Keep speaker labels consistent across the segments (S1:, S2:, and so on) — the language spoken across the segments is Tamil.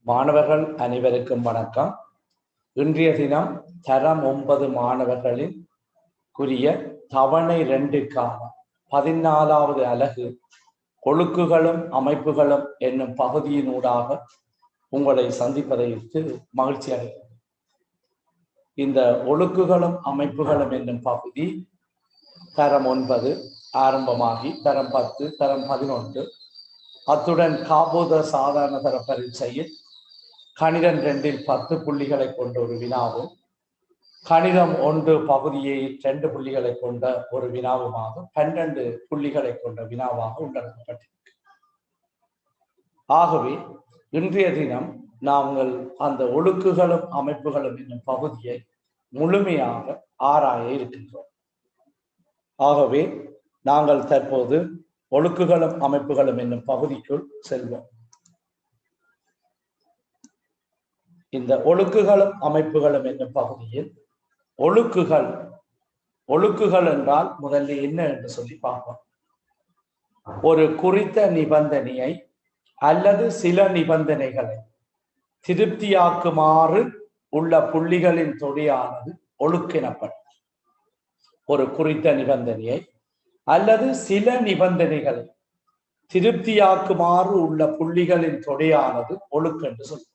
S1: மாணவர்கள் அனைவருக்கும் வணக்கம். இன்றைய தினம் தரம் 9 மாணவர்களின் குறிய தவணை 2க்கான 14வது அலகு ஒழுக்குகளும் அமைப்புகளும் என்னும் பகுதியினூடாக உங்களை சந்திப்பதற்கு மகிழ்ச்சி அடைகிறேன். இந்த ஒழுக்குகளும் அமைப்புகளும் என்னும் பகுதி தரம் 9 ஆரம்பமாகி தரம் 10, தரம் 11, அத்துடன் காபோத சாதாரண தர பரீட்சையில் கணிதம் 2 10 புள்ளிகளை கொண்ட ஒரு வினாவும், கணிதம் 1 பகுதியை 2 புள்ளிகளை கொண்ட ஒரு வினாவுமாக 12 புள்ளிகளை கொண்ட வினாவாக உள்ளடக்கப்பட்டிருக்கு. ஆகவே இன்றைய தினம் நாங்கள் அந்த ஒழுக்குகளும் அமைப்புகளும் என்னும் பகுதியை முழுமையாக ஆராய இருக்கின்றோம். ஆகவே நாங்கள் தற்போது ஒழுக்குகளும் அமைப்புகளும் என்னும் பகுதிக்குள் செல்வோம். இந்த ஒழுக்குகளும் அமைப்புகளும் என்னும் பகுதியில் ஒழுக்குகள் என்றால் முதல்ல என்ன என்று சொல்லி பார்ப்போம். ஒரு குறித்த நிபந்தனையை அல்லது சில நிபந்தனைகளை திருப்தியாக்குமாறு உள்ள புள்ளிகளின் தொகையானது ஒழுக்கெனப்படும். ஒரு குறித்த நிபந்தனையை அல்லது சில நிபந்தனைகளை திருப்தியாக்குமாறு உள்ள புள்ளிகளின் தொகையானது ஒழுக்கு என்று சொல்லுவோம்.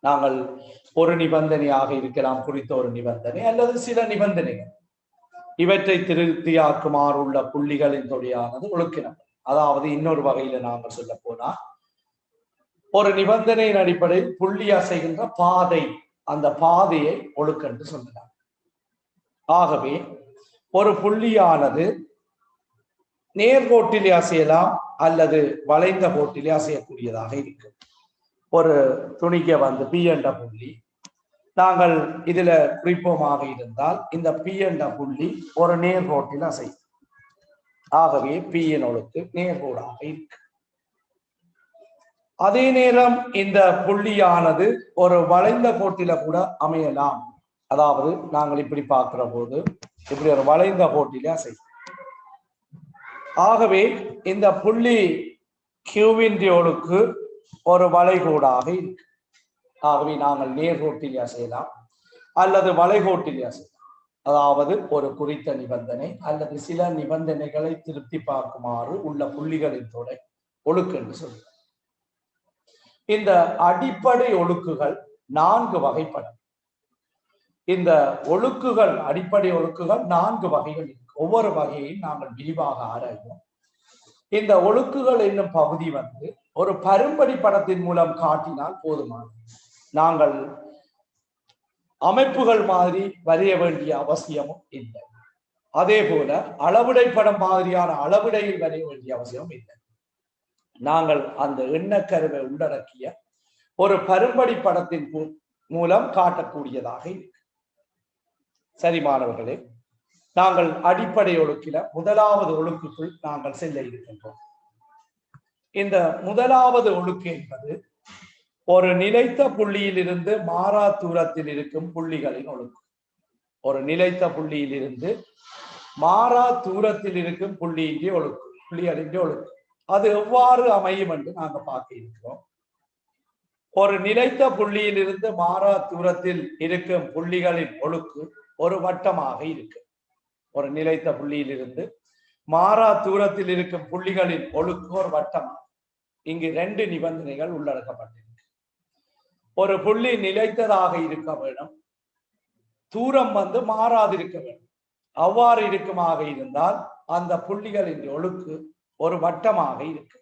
S1: நாங்கள் ஒரு நிபந்தனையாக இருக்கலாம், குறித்த ஒரு நிபந்தனை அல்லது சில நிபந்தனைகள், இவற்றை திருப்தியாக்குமாறு உள்ள புள்ளிகளின் தொகையானது ஒழுக்கினம். அதாவது இன்னொரு வகையில நாங்கள் சொல்ல போனா, ஒரு நிபந்தனையின் அடிப்படையில் புள்ளி அசைகின்ற பாதை, அந்த பாதையை ஒழுக்கென்று சொல்லலாம். ஆகவே ஒரு புள்ளியானது நேர்கோட்டிலே அசையலாம் அல்லது வளைந்த கோட்டிலே அசையக்கூடியதாக இருக்கு. ஒரு துணிக்க பி என்ற புள்ளி நாங்கள் இதுல குறிப்போமாக இருந்தால், இந்த பி என்ற புள்ளி ஒரு நேர்கோட்டில் அசையும். ஆகவே பியின் ஒழுக்கு நேர்கோடாக இருக்கு. அதே நேரம் இந்த புள்ளியானது ஒரு வளைந்த கோட்டில கூட அமையலாம். அதாவது நாங்கள் இப்படி பார்க்கிற போது இப்படி ஒரு வளைந்த கோட்டிலே அசையும். ஆகவே இந்த புள்ளி கியூவின் ஒழுக்கு ஒரு வளைகோடாக இருக்கு. ஆகவே நாங்கள் நேர்கோட்டில் அசையலாம் அல்லது வளைகோட்டில் அசையலாம். அதாவது ஒரு குறித்த நிபந்தனை அல்லது சில நிபந்தனைகளை திருப்தி பார்க்குமாறு உள்ள புள்ளிகளின் தொடை ஒழுக்கு என்று சொல்கிறோம். இந்த அடிப்படை ஒழுக்குகள் 4 வகைப்படும். இந்த ஒழுக்குகள், அடிப்படை ஒழுக்குகள் 4 வகைகள் இருக்கு. ஒவ்வொரு வகையையும் நாங்கள் விரிவாக ஆராய்வோம். இந்த ஒழுக்குகள் என்னும் பகுதி ஒரு பரும்படி படத்தின் மூலம் காட்டினால் போதுமானது. நாங்கள் அமைப்புகள் மாதிரி வரைய வேண்டிய அவசியமும் இல்லை. அதே போல அளவிடை படம் மாதிரியான அளவிடையில் வரைய வேண்டிய அவசியமும் இல்லை. நாங்கள் அந்த எண்ணக்கருவை உள்ளடக்கிய ஒரு பரும்படி படத்தின் மூலம் காட்டக்கூடியதாக இருக்கு. சரி மாணவர்களே, நாங்கள் அடிப்படை ஒழுக்கில முதலாவது ஒழுக்குக்குள் நாங்கள் செல்ல இருக்கின்றோம். இந்த முதலாவது ஒழுக்கு என்பது ஒரு நிலைத்த புள்ளியில் இருந்து மாறா தூரத்தில் இருக்கும் புள்ளிகளின் ஒழுக்கு. ஒரு நிலைத்த புள்ளியில் இருந்து மாறா தூரத்தில் இருக்கும் புள்ளிகளின் ஒழுக்கு அது எவ்வாறு அமையும் என்று நாங்கள் பார்க்க இருக்கிறோம். ஒரு நிலைத்த புள்ளியில் இருந்து மாறா தூரத்தில் இருக்கும் புள்ளிகளின் ஒழுக்கு ஒரு வட்டமாக இருக்கு. ஒரு நிலைத்த புள்ளியில் இருந்து மாறா தூரத்தில் இருக்கும் புள்ளிகளின் ஒழுக்கு ஒரு வட்டமாக. இங்கு 2 நிபந்தனைகள் உள்ளடக்கப்பட்டிருக்கு. ஒரு புள்ளி நிலைத்ததாக இருக்க வேண்டும், தூரம் மாறாதிருக்க வேண்டும். அவ்வாறு இருக்குமாக இருந்தால் அந்த புள்ளிகளின் ஒழுக்கு ஒரு வட்டமாக இருக்கு.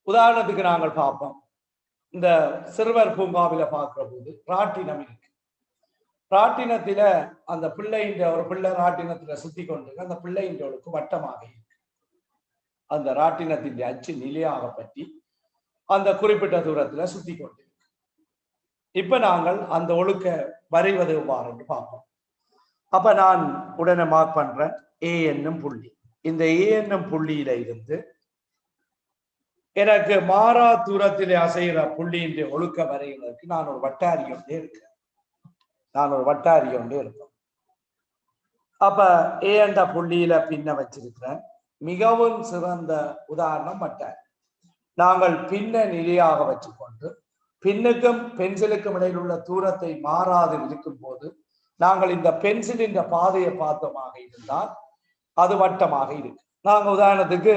S1: உதாரணத்துக்கு நாங்கள் பார்ப்போம். இந்த சிறுவர் பூங்காவில பார்க்கிற போது ராட்டினம் இருக்கு. ராட்டினத்தில அந்த ஒரு பிள்ளை ராட்டினத்தில சுத்தி கொண்டு அந்த பிள்ளையின் ஒழுக்கு வட்டமாக இருக்கு. அந்த ராட்டினத்தின் அச்சு நிலையாக பற்றி அந்த குறிப்பிட்ட தூரத்துல சுத்தி கொண்டிருக்கு. இப்ப நாங்கள் அந்த ஒழுக்க வரைவது எவ்வாறு என்று பார்ப்போம். அப்ப நான் உடனே மார்க் பண்றேன் ஏ என்னும் புள்ளி. இந்த ஏ என்னும் புள்ளியில இருந்து எனக்கு மாறா தூரத்திலே அசைகிற புள்ளியின் ஒழுக்க வரைவதற்கு நான் ஒரு வட்டாரி ஒன்றே இருக்கிறேன். அப்ப ஏ என்ற புள்ளியில பின்ன வச்சிருக்கிறேன். மிகவும் சிறந்த உதாரணம் வட்டாரி. நாங்கள் பின்ன நிலையாக வச்சுக்கொண்டு பின்னுக்கும் பென்சிலுக்கும் இடையில் உள்ள தூரத்தை மாறாது இருக்கும் போது நாங்கள் இந்த பென்சிலின் பாதையை பார்த்தோமாக இருந்தால் அது வட்டமாக இருக்கு. நாங்க உதாரணத்துக்கு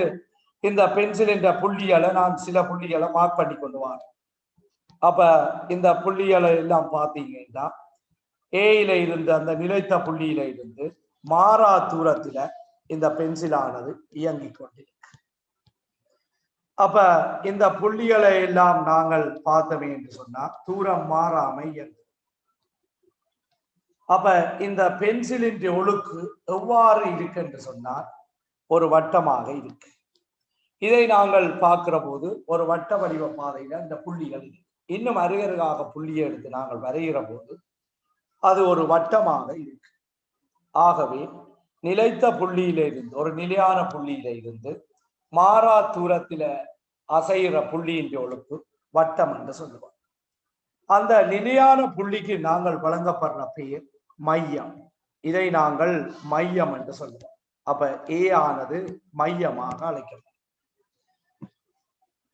S1: இந்த பென்சிலின் புள்ளிகளை நான் சில புள்ளிகளை மார்க் பண்ணி கொண்டு வரேன். அப்ப இந்த புள்ளிகளை எல்லாம் பார்த்தீங்கன்னா ஏயில இருந்து அந்த நிலைத்த புள்ளியில இருந்து மாறா தூரத்துல இந்த பென்சிலானது இயங்கிக் கொண்டிருக்கு. அப்ப இந்த புள்ளிகளை எல்லாம் நாங்கள் பார்த்தோமே என்று சொன்னா தூரம் மாறாம இயங்கும். அப்ப இந்த பென்சிலின் ஒழுக்கு எவ்வாறு இருக்கு என்று சொன்னால் ஒரு வட்டமாக இருக்கு. இதை நாங்கள் பார்க்கிற போது ஒரு வட்ட வடிவ பாதையில இந்த புள்ளிகள் இருக்கு. இன்னும் அருகருகாக புள்ளியை எடுத்து நாங்கள் வரைகிற போது அது ஒரு வட்டமாக இருக்கு. ஆகவே நிலைத்த புள்ளியில இருந்து ஒரு நிலையான புள்ளியில இருந்து மாறா தூரத்தில அசைகிற புள்ளியின் ஒழுக்கு வட்டம் என்று சொல்லுவோம். அந்த நிலையான புள்ளிக்கு நாங்கள் வழங்கப்படுற பெயர் மையம். இதை நாங்கள் மையம் என்று சொல்லுவோம். அப்ப ஏ ஆனது மையமாக அழைக்கப்படும்.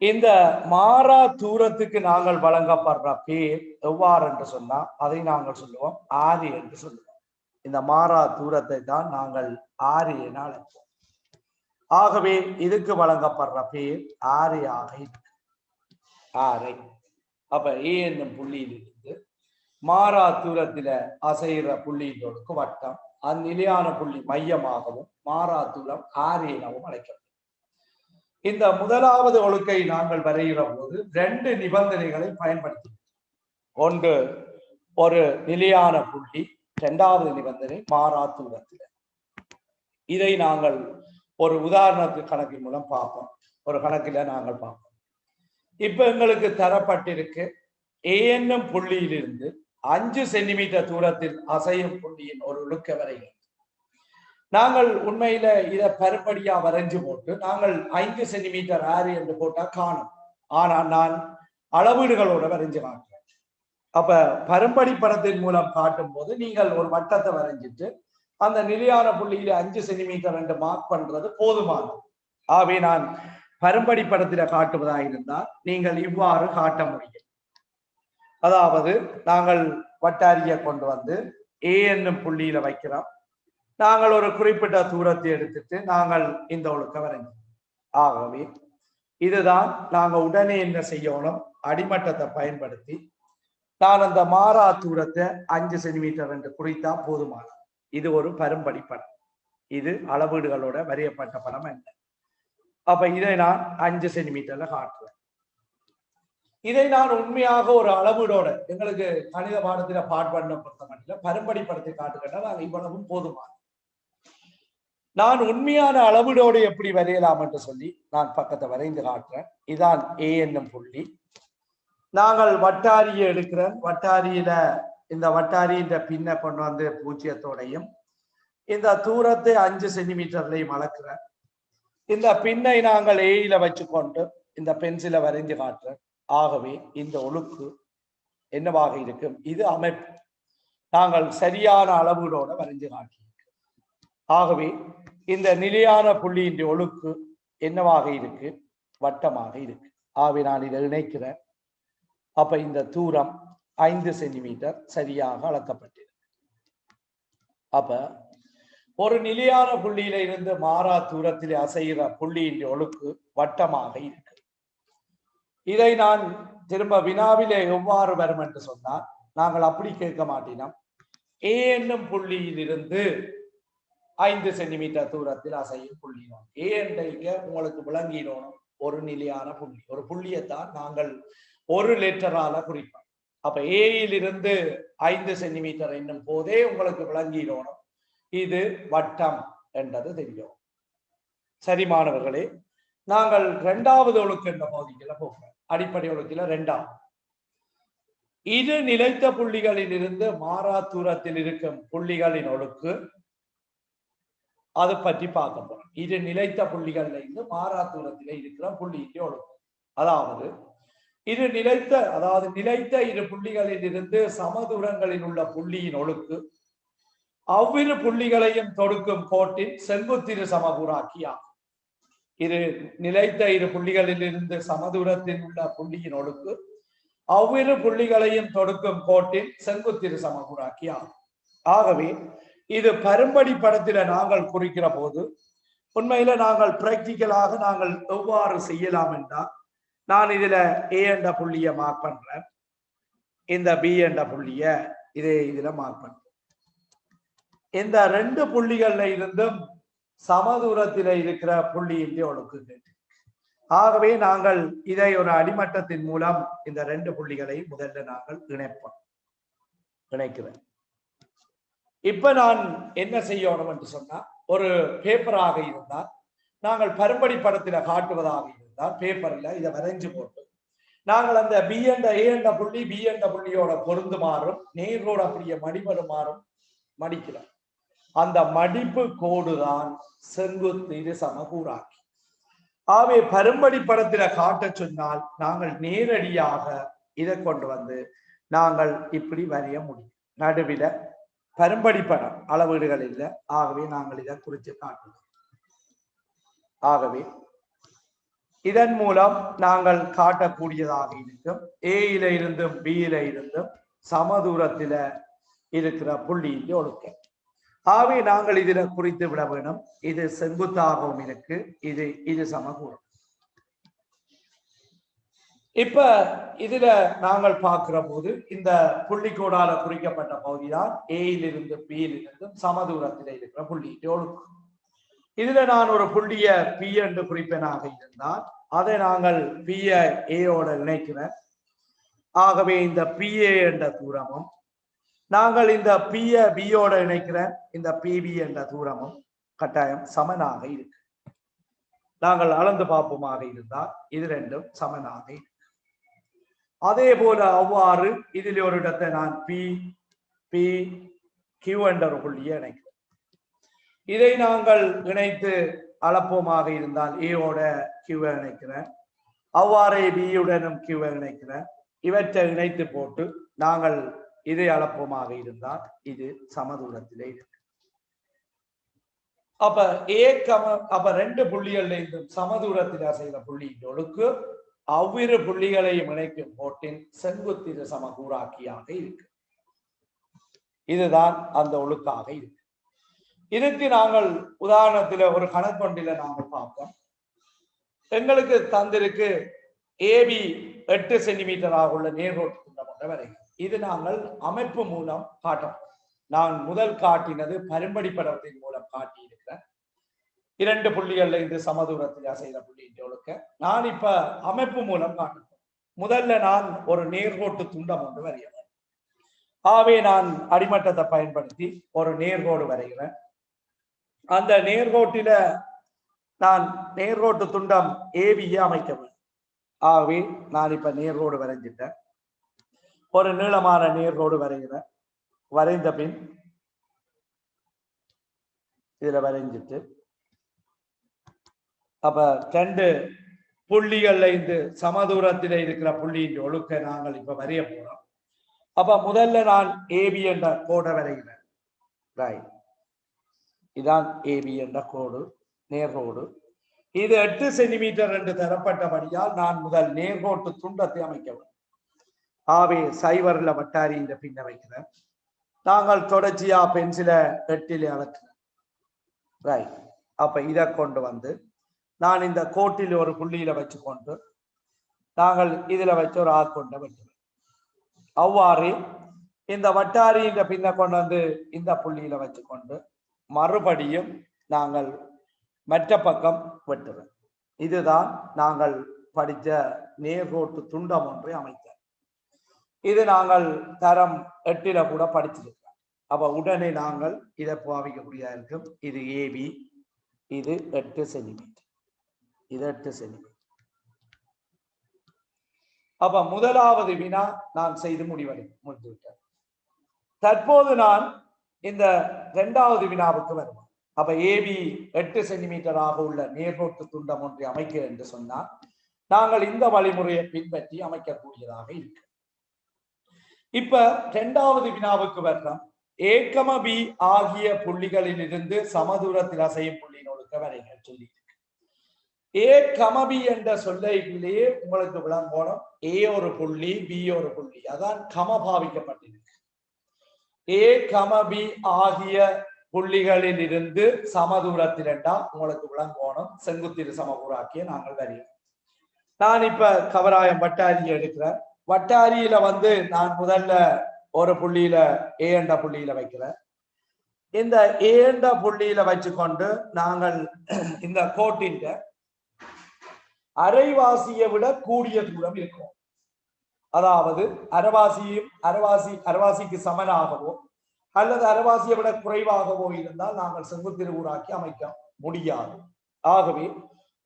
S1: இந்த மாறா தூரத்துக்கு நாங்கள் வழங்கப்படுற பேர் எவ்வாறு என்று சொன்னா அதை நாங்கள் சொல்லுவோம் ஆரி என்று சொல்லுவோம். இந்த மாறா தூரத்தை தான் நாங்கள் ஆரி என அழைப்போம். ஆகவே இதுக்கு வழங்கப்படுற பேர் ஆரையாக இருக்கு. ஆரை. அப்ப ஏ என்னும் புள்ளியில் இருந்து மாறா தூரத்தில அசைகிற புள்ளியினோருக்கு வட்டம், அந்நிலையான புள்ளி மையமாகவும் மாறா தூரம் ஆரை எனவும் அழைக்கப்படும். இந்த முதலாவது ஒழுக்கை நாங்கள் வரைகிற போது 2 நிபந்தனைகளை பயன்படுத்தி, ஒன்று ஒரு நிலையான புள்ளி, 2வது நிபந்தனை மாறா தூரத்தில். இதை நாங்கள் ஒரு உதாரணத்து கணக்கின் மூலம் பார்ப்போம். ஒரு கணக்கில நாங்கள் பார்ப்போம். இப்ப எங்களுக்கு தரப்பட்டிருக்கு ஏ என்னும் புள்ளியிலிருந்து 5 சென்டிமீட்டர் தூரத்தில் அசையும் புள்ளியின் ஒரு ஒழுக்க வரைகிறோம். நாங்கள் உண்மையில இதை பருப்படியா வரைஞ்சு போட்டு நாங்கள் 5 சென்டிமீட்டர் ஆறு என்று போட்டா காணும். ஆனா நான் அளவீடுகளோட வரைஞ்சு காட்டுறேன். அப்ப பரும்படி படத்தின் மூலம் காட்டும் போது நீங்கள் ஒரு வட்டத்தை வரைஞ்சிட்டு அந்த நிலையான புள்ளியில 5 சென்டிமீட்டர் என்று மார்க் பண்றது போதுமானது. ஆகவே நான் பரும்படி படத்தில காட்டுவதாக இருந்தால் நீங்கள் இவ்வாறு காட்ட முடியும். அதாவது நாங்கள் வட்டாரியை கொண்டு வந்து ஏ என்னும் புள்ளியில வைக்கிறோம். நாங்கள் ஒரு குறிப்பிட்ட தூரத்தை எடுத்துட்டு நாங்கள் இந்த ஒழுக்க வரைஞ்சோம். ஆகவே இதுதான் நாங்க உடனே என்ன செய்யணும், அடிமட்டத்தை பயன்படுத்தி நான் அந்த மாறா தூரத்தை 5 சென்டிமீட்டர் என்று குறித்தா போதுமானது. இது ஒரு பரும்படி படம். இது அளவீடுகளோட வரையப்பட்ட படம் என்ன. அப்ப இதை நான் 5 சென்டிமீட்டர்ல காட்டுவேன். இதை நான் உண்மையாக ஒரு அளவீடோட எங்களுக்கு கணித பாடத்துல பாட்பண்ண பொறுத்த மட்டும் பரும்படி படத்தை காட்டுகின்ற நாங்கள் இவ்வளவும் போதுமானது. நான் உண்மையான அளவீடோடு எப்படி வரையலாம் என்று சொல்லி நான் பக்கத்தை வரைந்து காட்டுறேன். இதான் ஏ என்னும் புள்ளி. நாங்கள் வட்டாரியை எடுக்கிறேன். வட்டாரியில இந்த வட்டாரியின் பின்ன கொண்டு வந்து பூஜ்ஜியத்தோடையும் இந்த தூரத்தை 5 சென்டிமீட்டர்லையும் அளக்கிறேன். இந்த பின்னை நாங்கள் ஏயில வச்சுக்கொண்டு இந்த பென்சிலை வரைந்து காட்டுறேன். ஆகவே இந்த ஒழுக்கு என்னவாக இருக்கும், இது அமைப்பு நாங்கள் சரியான அளவீடோட வரைந்து காட்டுறோம். ஆகவே இந்த நிலையான புள்ளியின் ஒழுக்கு என்னவாக இருக்கு, வட்டமாக இருக்கு. ஆகவே நான் இதை இணைக்கிறேன். அப்ப இந்த தூரம் 5 சென்டிமீட்டர் சரியாக அளக்கப்பட்டிருக்கு. அப்ப ஒரு நிலையான புள்ளியில இருந்து மாறா தூரத்தில் அசைகிற புள்ளியின் ஒழுக்கு வட்டமாக இருக்கு. இதை நான் திரும்ப வினாவிலே எவ்வாறு வரும் என்று சொன்னால் நாங்கள் அப்படி கேட்க மாட்டினோம். ஏ என்னும் புள்ளியில் இருந்து 5 சென்டிமீட்டர் தூரத்தில் அசையும் புள்ளி ஏ என்றைக்க உங்களுக்கு விளங்கிடணும் ஒரு நிலையான புள்ளி. ஒரு புள்ளியைத்தான் நாங்கள் ஒரு லெட்டரால குறிப்போம். அப்ப ஏயில் இருந்து 5 சென்டிமீட்டர் என்னும் போதே உங்களுக்கு விளங்கிடணும் இது வட்டம் என்றது தெரியும். சரி மாணவர்களே, நாங்கள் 2வது ஒழுக்கு என்ற பகுதிக்குள்ள போகிறோம். அடிப்படை ஒழுக்கில 2வது இரு நிலைத்த புள்ளிகளில் இருந்து மாறா தூரத்தில் இருக்கும் புள்ளிகளின் ஒழுக்கு, அதை பற்றி பார்க்க போறோம். இரு நிலைத்த புள்ளிகள்ல இருந்து மாறா தூரத்தில இருக்கிற புள்ளியின் ஒழுக்கு, அதாவது நிலைத்த இரு புள்ளிகளில் இருந்து சமதூரங்களில் உள்ள புள்ளியின் ஒழுக்கு அவ்விரு புள்ளிகளையும் தொடுக்கும் கோட்டின் செங்குத்திரு சமபுராக்கியாகும். இது நிலைத்த இரு புள்ளிகளில் இருந்து சமதூரத்தில் உள்ள புள்ளியின் ஒழுக்கு அவ்விரு புள்ளிகளையும் தொடுக்கும் கோட்டின் செங்குத்திரு சமகூராக்கி ஆகும். ஆகவே இது பரும்படி படத்தில நாங்கள் குறிக்கிற போது உண்மையில நாங்கள் பிராக்டிக்கலாக நாங்கள் எவ்வாறு செய்யலாம் என்றால், நான் இதுல ஏ என்ற புள்ளியை மார்க் பண்றேன், இந்த பி என்ற புள்ளிய இதே இதுல மார்க் பண்றேன். இந்த ரெண்டு புள்ளிகள்ல இருந்தும் சமதூரத்தில இருக்கிற புள்ளியின் ஒழுக்கு. ஆகவே நாங்கள் இதை ஒரு அடிமட்டத்தின் மூலம் இந்த ரெண்டு புள்ளிகளை முதல்ல நாங்கள் இணைக்கிறேன். இப்ப நான் என்ன செய்யணும் என்று சொன்னா, ஒரு பேப்பராக இருந்தால் நாங்கள் பரும்படி படத்தில காட்டுவதாக இருந்தால் பேப்பர்ல இதை வரைஞ்சு போட்டு நாங்கள் அந்த பி என்ற ஏ என்ற புள்ளி பி என்ற புள்ளியோட பொருந்துமாறும் நேரோடு அப்படியே மடிபடுமாறும் மடிக்கிறோம். அந்த மடிப்பு கோடுதான் செங்குத்திரு சமகூராக்கி. ஆகவே பரும்படி படத்தில காட்ட சொன்னால் நாங்கள் நேரடியாக இதை கொண்டு வந்து நாங்கள் இப்படி வரைய முடியும். நடுவில பரும்படி படம் அளவீடுகள் இல்லை. ஆகவே நாங்கள் இதை குறித்து காட்டுவோம். ஆகவே இதன் மூலம் நாங்கள் காட்டக்கூடியதாக இருக்கும் ஏயில இருந்தும் பியில இருந்தும் சமதூரத்தில இருக்கிற புள்ளியின் ஒழுக்க. ஆகவே நாங்கள் இதுல குறித்து விட வேணும். இது செங்குத்தாகவும் இருக்கு, இது சமகூரம். இப்ப இதுல நாங்கள் பார்க்கிற போது இந்த புள்ளிக்கோடால குறிக்கப்பட்ட பகுதிதான் ஏயிலிருந்து பியிலிருந்து சமதூரத்தில் இருக்கிற புள்ளி ஒழுக்கு. இதுல நான் ஒரு புள்ளிய பி என்று குறிப்பேனாக இருந்தால் அதை நாங்கள் பிய ஏயோட இணைக்கிறேன். ஆகவே இந்த பிஏ என்ற தூரமும் நாங்கள் இந்த பிய பியோட இணைக்கிறேன், இந்த பிபி என்ற தூரமும் கட்டாயம் சமனாக இருக்கு. நாங்கள் அளந்து பார்ப்போமாக இருந்தால் இது ரெண்டும் சமனாக இருக்கு. அதே போல அவ்வாறு இதில் ஒரு இடத்தை நான் பி பி கியூ என்ற ஒரு புள்ளியை இணைக்கிறேன். இதை நாங்கள் இணைத்து அளப்போமாக இருந்தால் ஏயோட கியூவை இணைக்கிறேன், அவ்வாறே பியுடனும் கியூவை இணைக்கிறேன். இவற்றை இணைத்து போட்டு நாங்கள் இதை அளப்போமாக இருந்தால் இது சமதூரத்திலே இருக்கு. அப்ப ரெண்டு புள்ளிகள்ல இருந்தும் சமதூரத்தில் செய்த புள்ளியின் ஒழுக்கு அவ்விரு புள்ளிகளையும் இணைக்கும் கோட்டின் செங்குத்திரு சமகூராக்கியாக இருக்கு. இதுதான் அந்த ஒழுக்காக இருக்கு. இதுக்கு நாங்கள் உதாரணத்துல ஒரு கணக்கொண்டில நாங்கள் பார்ப்போம். எங்களுக்கு தந்திருக்கு ஏபி 8 சென்டிமீட்டராக உள்ள நேர்கோட்டு துண்டம் வரை. இது நாங்கள் அமைப்பு மூலம் காட்டும். நான் முதல் காட்டினது பரும்படி படத்தின் மூலம் காட்டி இருக்கிறேன். 2 புள்ளிகள்ல இருந்து சமதூரத்தில் செய்த புள்ளியின் ஒழுக்க நான் இப்ப அமைப்பு மூலம் காட்டுறேன். முதல்ல நான் ஒரு நேர்கோட்டு துண்டம் ஒன்று வரைகிறேன். ஆகவே நான் அடிமட்டத்தை பயன்படுத்தி ஒரு நேர்கோடு வரைகிறேன். அந்த நேர்கோட்டில நான் நேர்கோட்டு துண்டம் ஏபியை அமைக்க வேண்டும். ஆகவே நான் இப்ப நேர்கோடு வரைஞ்சிட்டேன். ஒரு நீளமான நேர்கோடு வரைகிறேன். வரைந்த பின் இதுல வரைஞ்சிட்டு அப்ப 2 புள்ளிகள்ல இருந்து சமதூரத்தில் இருக்கிற புள்ளியின் ஒழுக்க நாங்கள் இப்ப வரைய போறோம். அப்ப முதல்ல நான் ஏபி என்ற கோடை வரைகிறேன். ரைட், இதான் ஏபி என்ற கோடு, நேர்கோடு. இது 8 சென்டிமீட்டர் என்று தரப்பட்டபடியால் நான் முதல் நேர்கோட்டு துண்டத்தை அமைக்க வேண்டும். ஆகவே சைவர்ல வட்டாரி இந்த பின்ன வைக்கிறேன். நாங்கள் தொடர்ச்சியா பென்சில 8 அளக்கிறேன். ரைட், அப்ப இதை கொண்டு வந்து நான் இந்த கோட்டில் ஒரு புள்ளியில வச்சுக்கொண்டு நாங்கள் இதுல வச்சு ஒரு ஆட்கொண்ட வைக்கிறேன். அவ்வாறு இந்த வட்டாரி இந்த பின்ன கொண்டு வந்து இந்த புள்ளியில வச்சுக்கொண்டு மறுபடியும் நாங்கள் மற்ற பக்கம் வெட்டுறோம். இதுதான் நாங்கள் படித்த நேர்கோட்டு துண்டம் ஒன்றை அமைத்தோம். இது நாங்கள் தரம் 8 கூட படிச்சிருக்கோம். அப்ப உடனே நாங்கள் இதை பாவிக்கக்கூடியதா இருக்கும். இது ஏபி, இது 8 சென்டிமீட்டர், இது 8 சென்டிமீட்டர். அப்ப முதலாவது வினா நான் செய்து முடிந்துவிட்டேன். தற்போது நான் இந்த 2வது வினாவுக்கு வருவோம். அப்ப ஏபி 8 சென்டிமீட்டராக உள்ள நேர்கோட்டு துண்டம் ஒன்றை அமைக்க என்று சொன்னால் நாங்கள் இந்த வழிமுறையை பின்பற்றி அமைக்கக்கூடியதாக இருக்கு. இப்ப 2வது வினாவுக்கு வர்றோம். ஏ, பி ஆகிய புள்ளிகளில் இருந்து சமதூரத்தில் அசையும் புள்ளியின் ஒழுக்க வரைக சொல்லி. ஏ கமபி என்ற சொல்லையிலேயே உங்களுக்கு விளங்கோணம் ஏ ஒரு புள்ளி பி ஒரு புள்ளி, அதான் கம பாவிக்கப்பட்டிருக்கு. ஏ கமபி ஆகிய புள்ளிகளில் இருந்து சமதூரத்தில் என்றால் உங்களுக்கு விளங்கோணம் செங்குத்திரு சமகூறாக்கிய நாங்கள் வரையும். நான் இப்ப கவராயம் வட்டாரியை எடுக்கிறேன். வட்டாரியில நான் முதல்ல ஒரு புள்ளியில ஏ என்ற புள்ளியில வைக்கிறேன். இந்த ஏ என்ற புள்ளியில வச்சுக்கொண்டு நாங்கள் இந்த கோட்டின் அரைவாசியை விட கூடிய தூரம் இருக்கும். அதாவது அரைவாசிக்கு சமனாகவோ அல்லது அரைவாசியை விட குறைவாகவோ இருந்தால் நாங்கள் செங்குத்திருகூறாக்கி அமைக்க முடியாது. ஆகவே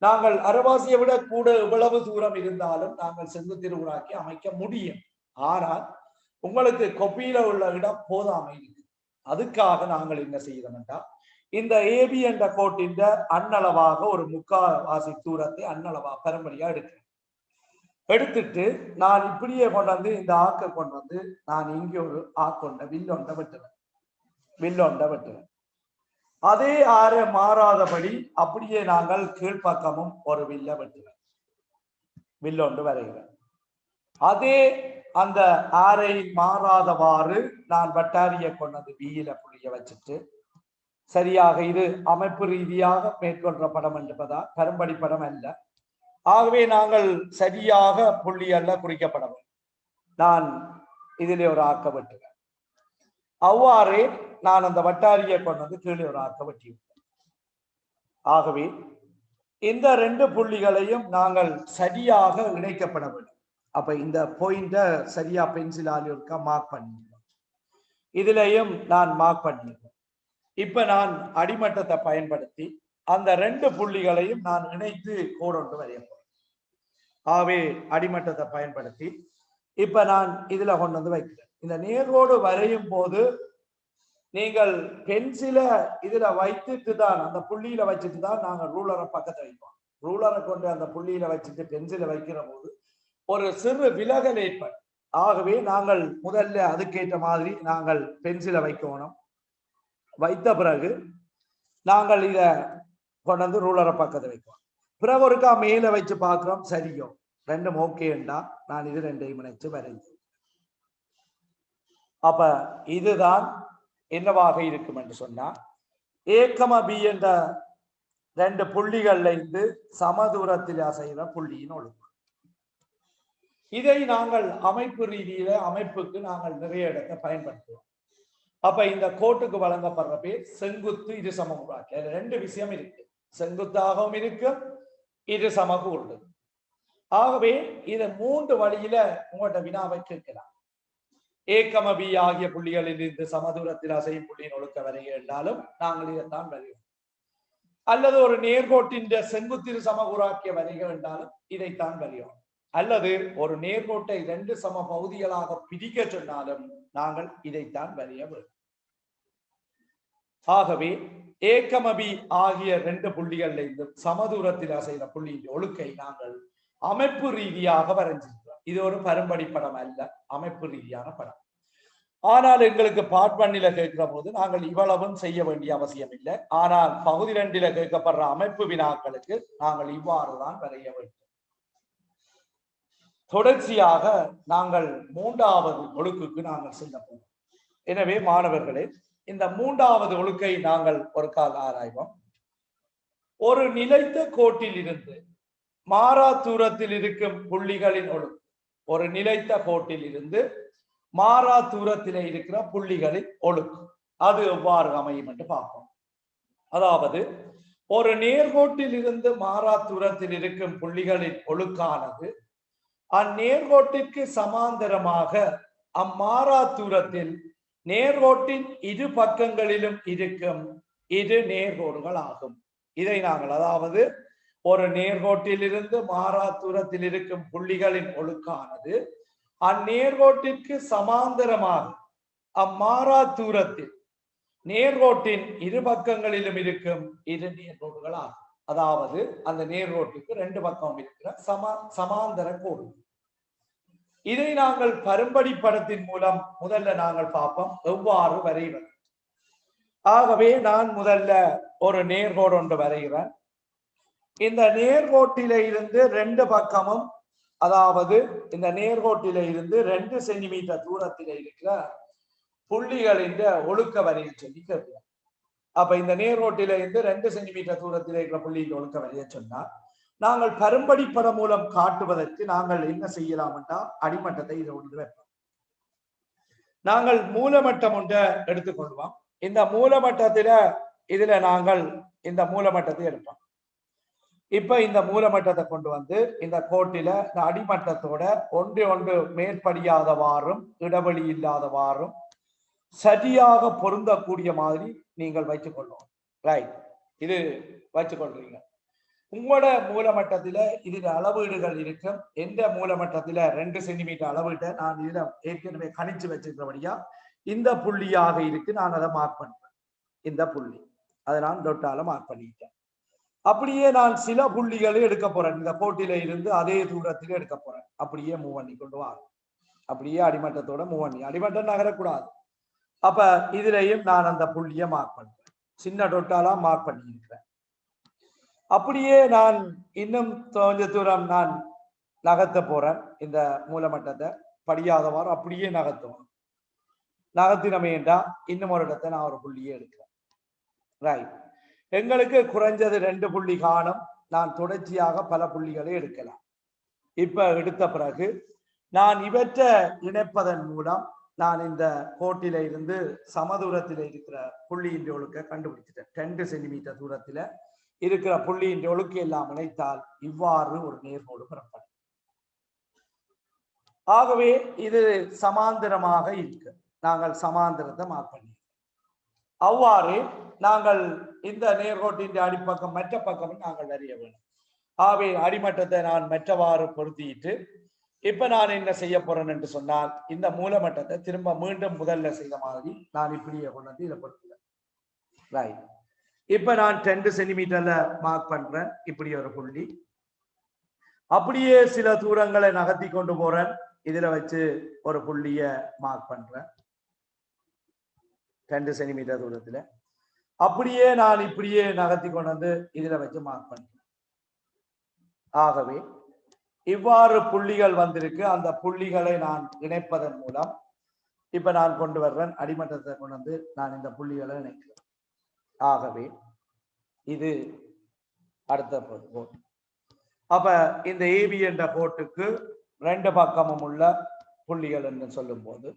S1: நாங்கள் அரைவாசியை விட கூட எவ்வளவு தூரம் இருந்தாலும் நாங்கள் செங்குத்திருகூறாக்கி அமைக்க முடியும். ஆனால் உங்களுக்கு கொப்பியில உள்ள இடம் போதாமை இருக்கு. அதுக்காக நாங்கள் என்ன செய்யறோம் என்றால் இந்த ஏபி என்ற கோட்டின் அன்னளவாக ஒரு முக்காவாசி தூரத்தை அன்னளவா பெரும்படியா எடுத்துட்டு நான் இப்படியே கொண்டு இந்த ஆக்க கொண்டு நான் இங்கே ஒரு ஆக்கொண்ட வில்லொண்ட வெட்டுவேன். அதே ஆறு மாறாதபடி அப்படியே நாங்கள் கீழ்ப்பக்கமும் ஒரு வில்லொண்டு வரைகிறேன். அதே அந்த ஆரை மாறாதவாறு நான் வட்டாரிய கொண்டது பியில புள்ளிய வச்சுட்டு சரியாக இது அமைப்பு ரீதியாக மேற்கொண்ட படம் என்பதா கரும்படி படம் அல்ல. ஆகவே நாங்கள் சரியாக புள்ளி அல்ல குறிக்கப்பட வேண்டும். நான் இதிலே ஒரு ஆக்க வெட்டுவேன். அவ்வாறே நான் அந்த வட்டாரியை கொண்டது கீழே ஒரு ஆக்க வெட்டியிருக்கேன். ஆகவே இந்த ரெண்டு புள்ளிகளையும் நாங்கள் சரியாக இணைக்கப்பட வேண்டும். அப்ப இந்த பாயிண்ட சரியா பென்சிலால் இருக்கா மார்க் பண்ணிருக்கேன். இதுலயும் நான் மார்க் பண்ணிருக்கேன். இப்ப நான் அடிமட்டத்தை பயன்படுத்தி அந்த ரெண்டு புள்ளிகளையும் நான் இணைத்து கோடொன்று வரைய போறேன். ஆகவே அடிமட்டத்தை பயன்படுத்தி இப்ப நான் இதுல கொண்டு வைக்கிறேன். இந்த நேர்கோடு வரையும் போது நீங்கள் பென்சில இதுல வைத்துட்டு தான் அந்த புள்ளியில வச்சுட்டு தான் நாங்கள் ரூலரை பக்கத்தை வைப்போம். ரூலரை கொண்டு அந்த புள்ளியில வச்சுட்டு பென்சில வைக்கிற போது ஒரு சிறு விலகல் ஏற்படும். ஆகவே நாங்கள் முதல்ல அதுக்கேற்ற மாதிரி நாங்கள் பென்சிலை வைக்கணும். வைத்த பிறகு நாங்கள் இத கொண்டு ரூலரை பக்கத்தை வைப்போம். பிறகு ஒருக்கா மேல வச்சு பார்க்கிறோம், சரியோ ரெண்டும் ஓகேண்டா நான் இது ரெண்டையும் இணைச்சு வரைஞ்சு. அப்ப இதுதான் என்னவாக இருக்கும் என்று சொன்னா ஏகம பி என்ற ரெண்டு புள்ளிகள்ல இருந்து சமதூரத்தில் அசைகிற புள்ளியின் ஒழுங்கு. இதை நாங்கள் அமைப்பு ரீதியில அமைப்புக்கு நாங்கள் நிறைய இடத்தை பயன்படுத்துவோம். அப்ப இந்த கோட்டுக்கு வழங்கப்படுற பேர் செங்குத்து இரு சமகூறாக்கி. அதுல ரெண்டு விஷயம் இருக்கு, செங்குத்தாகவும் இருக்கு இரு சமகூறு. ஆகவே இதை மூன்று வழியில உங்கள்கிட்ட வினாவை கேட்கலாம். ஏகம பி ஆகிய புள்ளிகளில் இருந்து சமதூரத்தில் அசையும் புள்ளியின் ஒழுக்க வரைய என்றாலும் நாங்கள் இதைத்தான் வரையும். அல்லது ஒரு நேர்கோட்டின் செங்குத்திரு சமகூறாக்கிய வரைக என்றாலும் இதைத்தான் வரையும். அல்லது ஒரு நேர்கோட்டை ரெண்டு சம பகுதிகளாக பிரிக்க சொன்னாலும் நாங்கள் இதைத்தான் வரைய வேண்டும். ஆகவே ஏகமபி ஆகிய ரெண்டு புள்ளிகள்ல இருந்து சமதூரத்தில் அசைகிற புள்ளியின் ஒழுக்கை நாங்கள் அமைப்பு ரீதியாக வரைஞ்சிருக்கிறோம். இது ஒரு பரும்படி படம் அல்ல, அமைப்பு ரீதியான படம். ஆனால் எங்களுக்கு பார்ட் 1 கேட்கிற போது நாங்கள் இவ்வளவும் செய்ய வேண்டிய அவசியம் இல்லை. ஆனால் பகுதி 2 கேட்கப்படுற அமைப்பு வினாக்களுக்கு நாங்கள் இவ்வாறுதான் வரைய வேண்டும். தொடர்ச்சியாக நாங்கள் மூன்றாவது ஒழுக்குக்கு நாங்கள் செல்ல போகிறோம். எனவே மாணவர்களே, இந்த மூன்றாவது ஒழுக்கை நாங்கள் ஒரு கால ஆராய்வோம். ஒரு நிலைத்த கோட்டில் இருந்து மாறா தூரத்தில் இருக்கும் புள்ளிகளின் ஒழுக்கு. ஒரு நிலைத்த கோட்டில் இருந்து மாறா தூரத்தில் இருக்கிற புள்ளிகளின் ஒழுக்கு அது எவ்வாறு அமையும் என்று பார்ப்போம். அதாவது ஒரு நேர்கோட்டில் இருந்து மாறா தூரத்தில் இருக்கும் புள்ளிகளின் ஒழுக்கானது அந்நேர்கோட்டிற்கு சமாந்தரமாக அம்மாறா தூரத்தில் நேர்கோட்டின் இரு பக்கங்களிலும் இருக்கும் இரு நேர்கோடுகள் ஆகும். இதை நாங்கள் அதாவது ஒரு நேர்கோட்டில் இருந்து மாறா தூரத்தில் இருக்கும் புள்ளிகளின் ஒழுக்கானது அந்நேர்கோட்டிற்கு சமாந்தரமாக அம்மாறா தூரத்தில் நேர்கோட்டின் இரு பக்கங்களிலும் இருக்கும் இரு நேர்கோடுகள் ஆகும். அதாவது அந்த நேர்கோட்டுக்கு ரெண்டு பக்கம் இருக்கிற சமாந்தர கோடு. இதை நாங்கள் பரும்படி படத்தின் மூலம் முதல்ல நாங்கள் பார்ப்போம் எவ்வாறு வரைவது. ஆகவே நான் முதல்ல ஒரு நேர்கோடு ஒன்று வரைகிறேன். இந்த நேர்கோட்டில இருந்து ரெண்டு பக்கமும், அதாவது இந்த நேர்கோட்டில இருந்து 2 சென்டிமீட்டர் தூரத்தில் இருக்கிற புள்ளிகளின் ஒழுக்க வரையை சொல்லி கேட்கிறோம். அப்ப இந்த நேர்கோட்டில இருந்து 2 சென்டிமீட்டர் தூரத்தில் இருக்கிற புள்ளியின் ஒழுக்க வரையை சொன்னா, நாங்கள் கரும்படி படம் மூலம் காட்டுவதற்கு நாங்கள் என்ன செய்யலாம் என்றால் அடிமட்டத்தை இதை ஒன்று வைப்போம். நாங்கள் மூலமட்டம் ஒன்றை எடுத்துக்கொள்வோம். இந்த மூலமட்டத்தில இதுல நாங்கள் இந்த மூலமட்டத்தை எடுப்போம். இப்ப இந்த மூலமட்டத்தை கொண்டு வந்து இந்த கோட்டில இந்த அடிமட்டத்தோட ஒன்று மேற்படியாதவாறும் இடைவெளி இல்லாதவாறும் சரியாக பொருந்தக்கூடிய மாதிரி நீங்கள் வைத்துக் கொள்ளும். ரைட், இது வைத்துக் கொள்றீங்க. உங்களோட மூலமட்டத்தில இதுல அளவீடுகள் இருக்கும். எந்த மூலமட்டத்தில 2 சென்டிமீட்டர் அளவீட்டை நான் இதுல ஏற்கனவே கணிச்சு வச்சிருக்கிறபடியா இந்த புள்ளியாக இருக்கு. நான் அதை மார்க் பண்றேன். இந்த புள்ளி அதை நான் டொட்டால மார்க் பண்ணிட்டேன். அப்படியே நான் சில புள்ளிகளை எடுக்க போறேன். இந்த கோட்டில இருந்து அதே தூரத்தில் எடுக்க போறேன். அப்படியே மூவ் பண்ணி கொண்டு வா. அப்படியே அடிமட்டத்தோட மூவ் பண்ணி, அடிமட்டம் நகரக்கூடாது. அப்ப இதுலயும் நான் அந்த புள்ளியை மார்க் பண்றேன். சின்ன டொட்டாலா மார்க் பண்ணி இருக்கிறேன். அப்படியே நான் இன்னும் கொஞ்ச தூரம் நான் நகர்த்த போறேன். இந்த மூலமட்டத்தை படியாதவாறு அப்படியே நகர்த்துவோம். நகர்த்தினமே என்றா இன்னும் ஒரு இடத்தை நான் ஒரு புள்ளியை எடுக்கிறேன். ரைட், எங்களுக்கு குறைஞ்சது 2 புள்ளி காணும். நான் தொடர்ச்சியாக பல புள்ளிகளை எடுக்கலாம். இப்ப எடுத்த பிறகு நான் இவற்றை இணைப்பதன் மூலம் நான் இந்த கோட்டில இருந்து சமதூரத்தில் இருக்கிற புள்ளியின் ஒழுக்க கண்டுபிடிச்சிட்டேன். 2 சென்டிமீட்டர் தூரத்துல இருக்கிற புள்ளியின் ஒழுக்கு எல்லாம் இணைத்தால் இவ்வாறு ஒரு நேர்கோடு பெறப்படும். ஆகவே இது சமாந்தரமாக இருக்கு. நாங்கள் சமாந்தரத்தை மார்க் பண்ணி அவ்வாறு நாங்கள் இந்த நேர்கோட்டின் அடிப்பக்கம் மற்ற பக்கம் நாங்கள் அறிய வேண்டும். ஆகவே அடிமட்டத்தை நான் மற்றவாறு பொருத்திட்டு இப்ப நான் என்ன செய்ய போறேன் என்று சொன்னால், இந்த மூலமட்டத்தை திரும்ப மீண்டும் முதல்ல செய்த மாதிரி நான் இப்படியே கொண்டு வந்து இதை பொருத்துறேன். ரைட், இப்ப நான் 2 சென்டிமீட்டர்ல மார்க் பண்றேன். இப்படி ஒரு புள்ளி. அப்படியே சில தூரங்களை நகர்த்தி கொண்டு போறேன். இதுல வச்சு ஒரு புள்ளிய மார்க் பண்றேன் 2 சென்டிமீட்டர் தூரத்துல. அப்படியே நான் இப்படியே நகர்த்தி கொண்டு வந்து இதுல வச்சு மார்க் பண்றேன். ஆகவே இவ்வாறு புள்ளிகள் வந்திருக்கு. அந்த புள்ளிகளை நான் இணைப்பதன் மூலம் இப்ப நான் கொண்டு வர்றேன். அடிமட்டத்தை கொண்டு வந்து நான் இந்த புள்ளிகளை இணைக்கிறேன். ஆகவே இது அடுத்த கோட். அப்ப இந்த ஏபி என்ற கோட்டுக்கு 2 பக்கமும் உள்ள புள்ளிகள் என்று சொல்லும் போது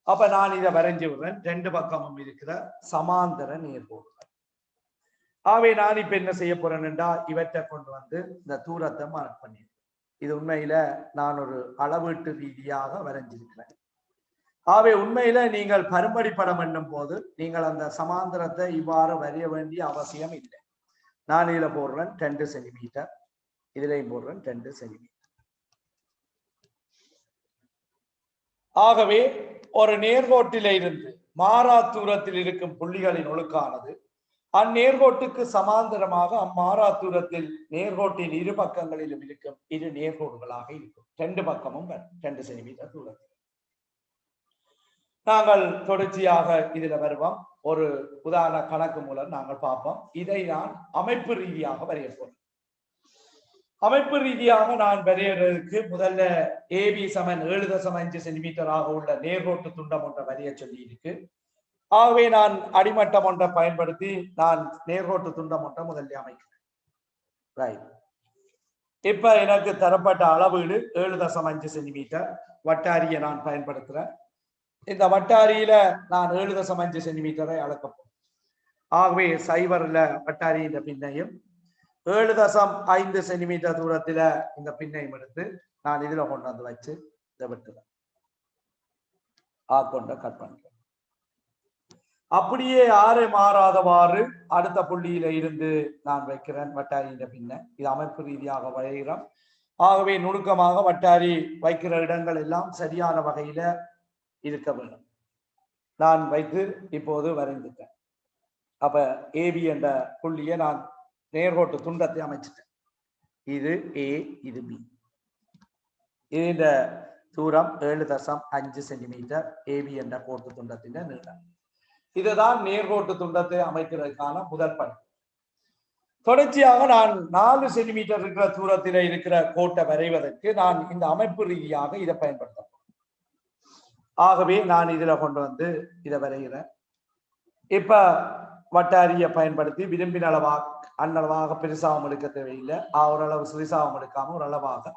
S1: அப்ப நான் இதை வரைஞ்சு விடுறேன். 2 பக்கமும் இருக்கிற சமாந்தர நேர்கோடுகள். ஆகவே நான் இப்ப என்ன செய்ய போறேன் என்றா இவற்றை கொண்டு வந்து இந்த தூரத்தை மார்க் பண்ணிடுறேன். இது உண்மையில நான் ஒரு அளவீட்டு ரீதியாக வரைஞ்சிருக்கிறேன். ஆகவே உண்மையில நீங்கள் பரும்படி படம் என்னும் போது நீங்கள் அந்த சமாந்தரத்தை இவ்வாறு வரைய வேண்டிய அவசியம் இல்லை. நான் இதுல போடுறேன் 2 சென்டிமீட்டர், இதுலையும் போடுறேன் 2 சென்டிமீட்டர். ஆகவே ஒரு நேர்கோட்டில இருந்து மாறா தூரத்தில் இருக்கும் புள்ளிகளின் ஒழுக்கானது அந்நேர்கோட்டுக்கு சமாந்தரமாக அம்மாறா தூரத்தில் நேர்கோட்டின் இரு பக்கங்களிலும் இருக்கும் இரு நேர்கோடுகளாக இருக்கும். 2 பக்கமும் 2 சென்டிமீட்டர் தூரத்தில். நாங்கள் தொடர்ச்சியாக இதுல வருவோம். ஒரு உதாரண கணக்கு மூலம் நாங்கள் பார்ப்போம். இதை நான் அமைப்பு ரீதியாக வரைய போறேன். அமைப்பு ரீதியாக நான் வரையறதுக்கு முதல்ல ஏபி சமன் 7.5 சென்டிமீட்டராக உள்ள நேர்கோட்டு துண்டம் ஒன்றை வரைய சொல்லி இருக்கு. ஆகவே நான் அடிமட்டம் ஒன்றை பயன்படுத்தி நான் நேர்கோட்டு துண்டம் ஒன்றை முதல்ல அமைக்கிறேன். ரைட், இப்ப எனக்கு தரப்பட்ட அளவீடு 7.5 சென்டிமீட்டர். வட்டாரியை நான் பயன்படுத்துறேன். இந்த வட்டாரியில நான் 7.5 சென்டிமீட்டரை அளக்கப்போம். ஆகவே சைவர்ல வட்டாரியின் பின்னையும் 7.5 சென்டிமீட்டர் தூரத்துல இந்த பின்னையும் எடுத்து நான் இதுல கொண்டு வந்து வச்சு இதை விட்டுறேன். கொண்ட கட் பண்றேன். அப்படியே ஆறு மாறாதவாறு அடுத்த புள்ளியில இருந்து நான் வைக்கிறேன் வட்டாரியின் பின்ன. இது அமைப்பு ரீதியாக வரைகிறோம். ஆகவே நுணுக்கமாக வட்டாரி வைக்கிற இடங்கள் எல்லாம் சரியான வகையில இருக்க வேண்டும். நான் வைத்து இப்போது வரைந்துட்டேன். அப்ப ஏபி என்ற புள்ளியை நான் நேர்கோட்டு துண்டத்தை அமைச்சிட்டேன். இது ஏ, இது பி. இந்த தூரம் 7.5 சென்டிமீட்டர் ஏபி என்ற கோட்டு துண்டத்தின் நீளம். இதுதான் நேர்கோட்டு துண்டத்தை அமைக்கிறதுக்கான முதல் படி. தொடர்ச்சியாக நான் 4 சென்டிமீட்டர் இருக்கிற தூரத்தில் இருக்கிற கோட்டை வரைவதற்கு நான் இந்த அமைப்பு ரீதியாக இதை பயன்படுத்த. ஆகவே நான் இதுல கொண்டு வந்து இதை வரைகிறேன். இப்ப வட்டாரியை பயன்படுத்தி விரும்பின அளவாக அன்னளவாக பெருசாகவும் எடுக்க தேவையில்லை, ஓரளவு சிறிசாகவும் எடுக்காம ஓரளவாக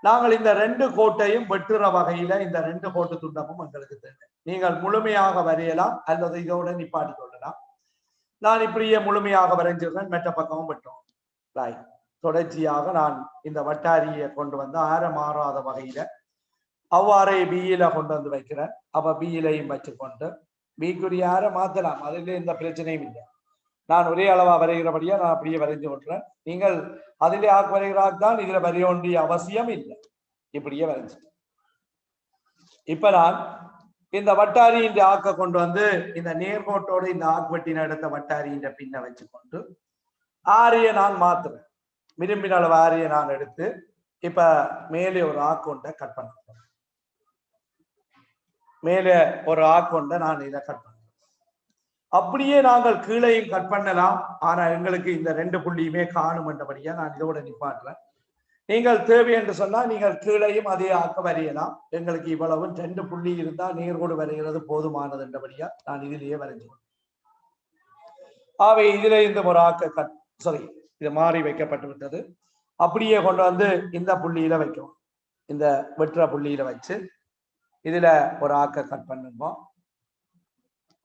S1: நாங்கள் இந்த 2 கோட்டையும் வெட்டுற வகையில இந்த 2 கோட்டு துண்டமும் எங்களுக்கு தேவை. நீங்கள் முழுமையாக வரையலாம் அல்லது இதோட நிப்பாட்டி கொள்ளலாம். நான் இப்படியே முழுமையாக வரைஞ்சிருக்கேன், மெட்ட பக்கமும் வெட்டோம். தொடர்ச்சியாக நான் இந்த வட்டாரியை கொண்டு வந்து மாறாத வகையில அவ்வாறே பியில கொண்டு வந்து வைக்கிறேன். அப்ப பியிலையும் வச்சுக்கொண்டு பிக்குரிய மாத்தலாம், அதுல எந்த பிரச்சனையும் இல்லை. நான் ஒரே அளவா வரைகிறபடியா நான் அப்படியே வரைஞ்சு கொள்றேன். நீங்கள் அதிலே வரைகிறால்தான் இதுல வரைய வேண்டிய அவசியம் இல்லை, இப்படியே வரைஞ்சு. இப்ப நான் இந்த வட்டாரியின் ஆக்க கொண்டு வந்து இந்த நேர்கோட்டோடு இந்த ஆக்குவட்டின எடுத்த வட்டாரியின் பின்ன வச்சுக்கொண்டு ஆரிய நான் மாத்துறேன். விரும்பின அளவு ஆரிய நான் எடுத்து இப்ப மேலே ஒரு ஆக்கொண்ட கட் பண்ண, மேலே ஒரு ஆக்கொண்ட நான் இதை கட் பண்ண. அப்படியே நாங்கள் கீழையும் கட் பண்ணலாம், ஆனா எங்களுக்கு இந்த 2 புள்ளியுமே காணும் என்றபடியா நான் இதோட நிப்பாட்டுறேன். நீங்கள் தேவை என்று சொன்னால் நீங்கள் கீழையும் அதே ஆக்க வரையலாம். எங்களுக்கு இவ்வளவு 2 புள்ளி இருந்தால் நேர்கோடு வரைகிறது போதுமானது என்றபடியா நான் இதிலேயே வரைஞ்சேன். ஆகவே இதுல இந்த ஒரு ஆக்க இது மாறி வைக்கப்பட்டு விட்டது. அப்படியே கொண்டு வந்து இந்த புள்ளியில வைக்கும், இந்த வெற்ற புள்ளியில வச்சு இதுல ஒரு ஆக்க கட் பண்ணுவோம்.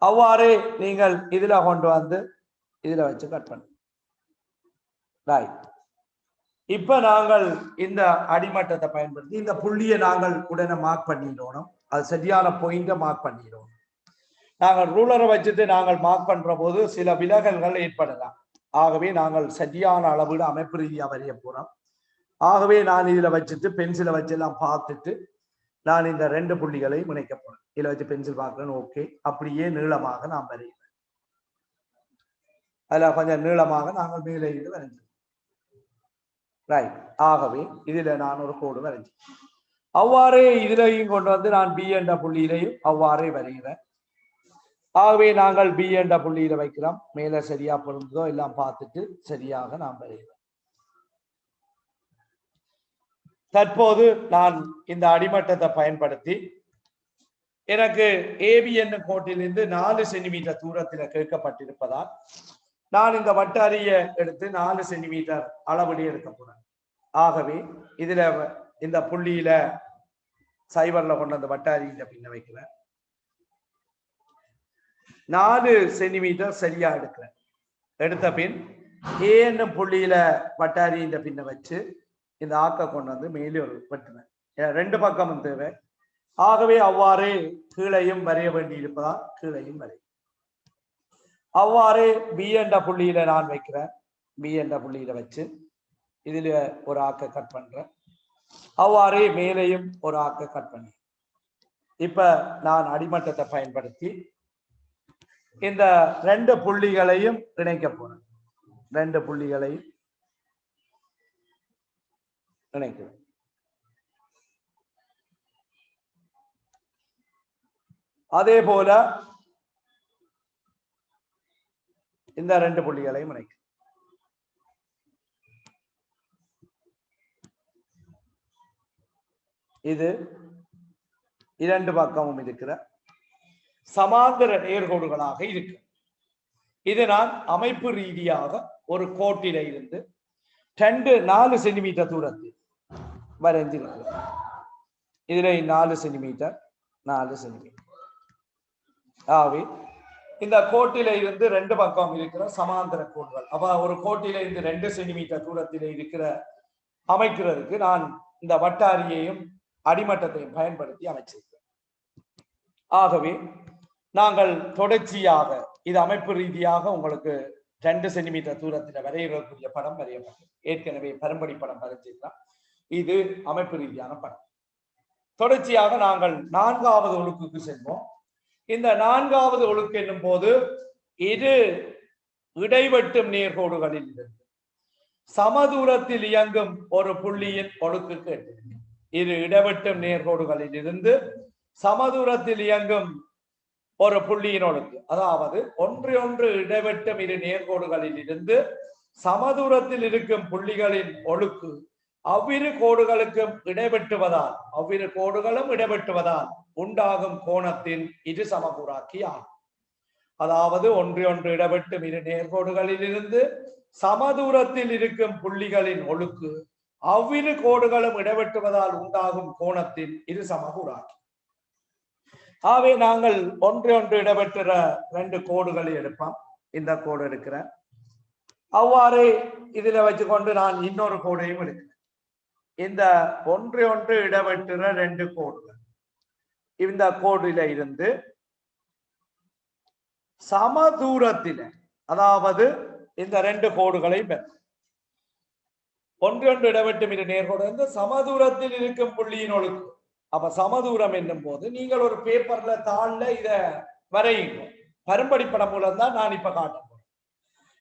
S1: அவ்வாறு நீங்கள் இதுல கொண்டு வந்து இதுல வச்சு கட் பண்ணு. இப்ப நாங்கள் இந்த அடிமட்டத்தை பயன்படுத்தி இந்த புள்ளியை நாங்கள் உடனே மார்க் பண்ணிடணும். அது சரியான பாயிண்ட மார்க் பண்ணிடணும். நாங்கள் ரூலரை வச்சுட்டு நாங்கள் மார்க் பண்ற போது சில விலகல்கள் ஏற்படலாம். ஆகவே நாங்கள் சரியான அளவீடு அமைப்பு ரீதியா வரைய போறோம். ஆகவே நான் இதுல வச்சுட்டு பென்சிலை வச்சு எல்லாம் பார்த்துட்டு நான் இந்த 2 புள்ளிகளையும் இணைக்க போறேன். இதுல வச்சு பென்சில் பார்க்கிறேன். ஓகே, அப்படியே நீளமாக நான் வரைகிறேன். அதுல கொஞ்சம் நீளமாக நாங்கள் மேலே இது வரைஞ்சோம். ஆகவே இதுல நான் ஒரு கோடு வரைஞ்சேன். அவ்வாறே இதுலையும் கொண்டு வந்து நான் பி என்ற புள்ளியிலையும் அவ்வாறே வரைகிறேன். ஆகவே நாங்கள் பி என்ற புள்ளியில வைக்கிறோம். மேல சரியா பொருந்ததோ எல்லாம் பார்த்துட்டு சரியாக நாம் வரைகிறோம். தற்போது நான் இந்த அடிமட்டத்தை பயன்படுத்தி எனக்கு ஏபி என்னும் கோட்டிலிருந்து 4 சென்டிமீட்டர் தூரத்தில் கேட்கப்பட்டிருப்பதால் நான் இந்த வட்டாரியை எடுத்து 4 சென்டிமீட்டர் அளவடி எடுக்க போறேன். ஆகவே இதுல இந்த புள்ளியில சைபர்ல கொண்டு அந்த வட்டாரியில பின்ன வைக்கிறேன். 4 சென்டிமீட்டர் சரியா எடுக்கிறேன். எடுத்த பின் ஏ என்னும் புள்ளியில வட்டாரியின் பின்ன வச்சு இந்த ஆக்க கொண்டு வந்து மேலே ஒரு வெட்டுவேன். 2 பக்கமும் தேவை. ஆகவே அவ்வாறே கீழையும் வரைய வேண்டி இருப்பதால் கீழையும் வரை. அவ்வாறே பி என்ற புள்ளியில நான் வைக்கிறேன். பி என்ற புள்ளியில வச்சு இதுல ஒரு ஆக்க கட் பண்றேன். அவ்வாறே மேலையும் ஒரு ஆக்க கட் பண்ணி இப்ப நான் அடிமட்டத்தை பயன்படுத்தி இந்த 2 புள்ளிகளையும் இணைக்க போறேன். 2 புள்ளிகளையும் இணைக்கிறேன். அதே போல இந்த 2 புள்ளிகளையும் இணைக்கிறேன். இது 2 பக்கமும் இருக்கிற சமாந்தர நேர்கோடுகளாக இருக்கு. இது நான் அமைப்பு ரீதியாக ஒரு கோட்டில இருந்து 4 சென்டிமீட்டர் தூரத்தில் வரைஞ்சிருக்கிறேன். இதுல 4 சென்டிமீட்டர் 4 சென்டிமீட்டர். ஆகவே இந்த கோட்டில இருந்து 2 பக்கம் இருக்கிற சமாந்தர கோடுகள், அப்ப ஒரு கோட்டில இருந்து 2 சென்டிமீட்டர் தூரத்தில் இருக்கிற அமைக்கிறதுக்கு நான் இந்த வட்டாரியையும் அடிமட்டத்தையும் பயன்படுத்தி அமைச்சிருக்கிறேன். ஆகவே நாங்கள் தொடர்ச்சியாக இது அமைப்பு ரீதியாக உங்களுக்கு 2 சென்டிமீட்டர் தூரத்தில் வரையக்கூடிய படம் வரையப்பட்டது. ஏற்கனவே பரம்படி படம் வரைஞ்சிருக்கலாம். இது அமைப்பு ரீதியான படம். தொடர்ச்சியாக நாங்கள் 4வது ஒழுக்குக்கு செல்வோம். இந்த 4வது ஒழுக்கு என்னும் போது இரு இடைவெட்டும் நேர்கோடுகளில் இருந்து சமதூரத்தில் இயங்கும் ஒரு புள்ளியின் ஒழுக்கு கேட்டு, இரு இடைவெட்டும் நேர்கோடுகளில் இருந்து சமதூரத்தில் இயங்கும் ஒரு புள்ளியின் ஒழுக்கு, அதாவது ஒன்று இடைவெட்டும் இரு நேர்கோடுகளில் இருந்து சமதூரத்தில் இருக்கும் புள்ளிகளின் ஒழுக்கு அவ்விரு கோடுகளுக்கும் இடைபெற்றுவதால் உண்டாகும் கோணத்தின் இரு சமகூராக்கி ஆகும். அதாவது ஒன்று இடப்பெட்டும் இரு நேர்கோடுகளில் இருந்து சமதூரத்தில் இருக்கும் புள்ளிகளின் ஒழுக்கு அவ்விரு கோடுகளும் இடைபெற்றுவதால் உண்டாகும் கோணத்தின் இரு சமகூராக்கி. ஆகவே நாங்கள் ஒன்று இடப்பெற்ற 2 கோடுகளை எடுப்போம். இந்த கோடு எடுக்கிறேன். அவ்வாறு இதுல வச்சுக்கொண்டு நான் இன்னொரு கோடையும் எடுக்கிறேன். இந்த ஒன்று இடப்பெற்ற 2 கோடுகள் இந்த கோடில இருந்து சமதூரத்தில, அதாவது இந்த 2 கோடுகளை ஒன்று இடப்பெற்றும் இரு நேர்கோடு வந்து சமதூரத்தில் இருக்கும் புள்ளியின் ஒழுக்கு. அப்ப சமதூரம் என்னும் போது நீங்கள் ஒரு பேப்பர்ல தாள்ல இத வரையுங்க. பரும்படி படம் மூலம் தான் நான் இப்ப காட்ட போறேன்.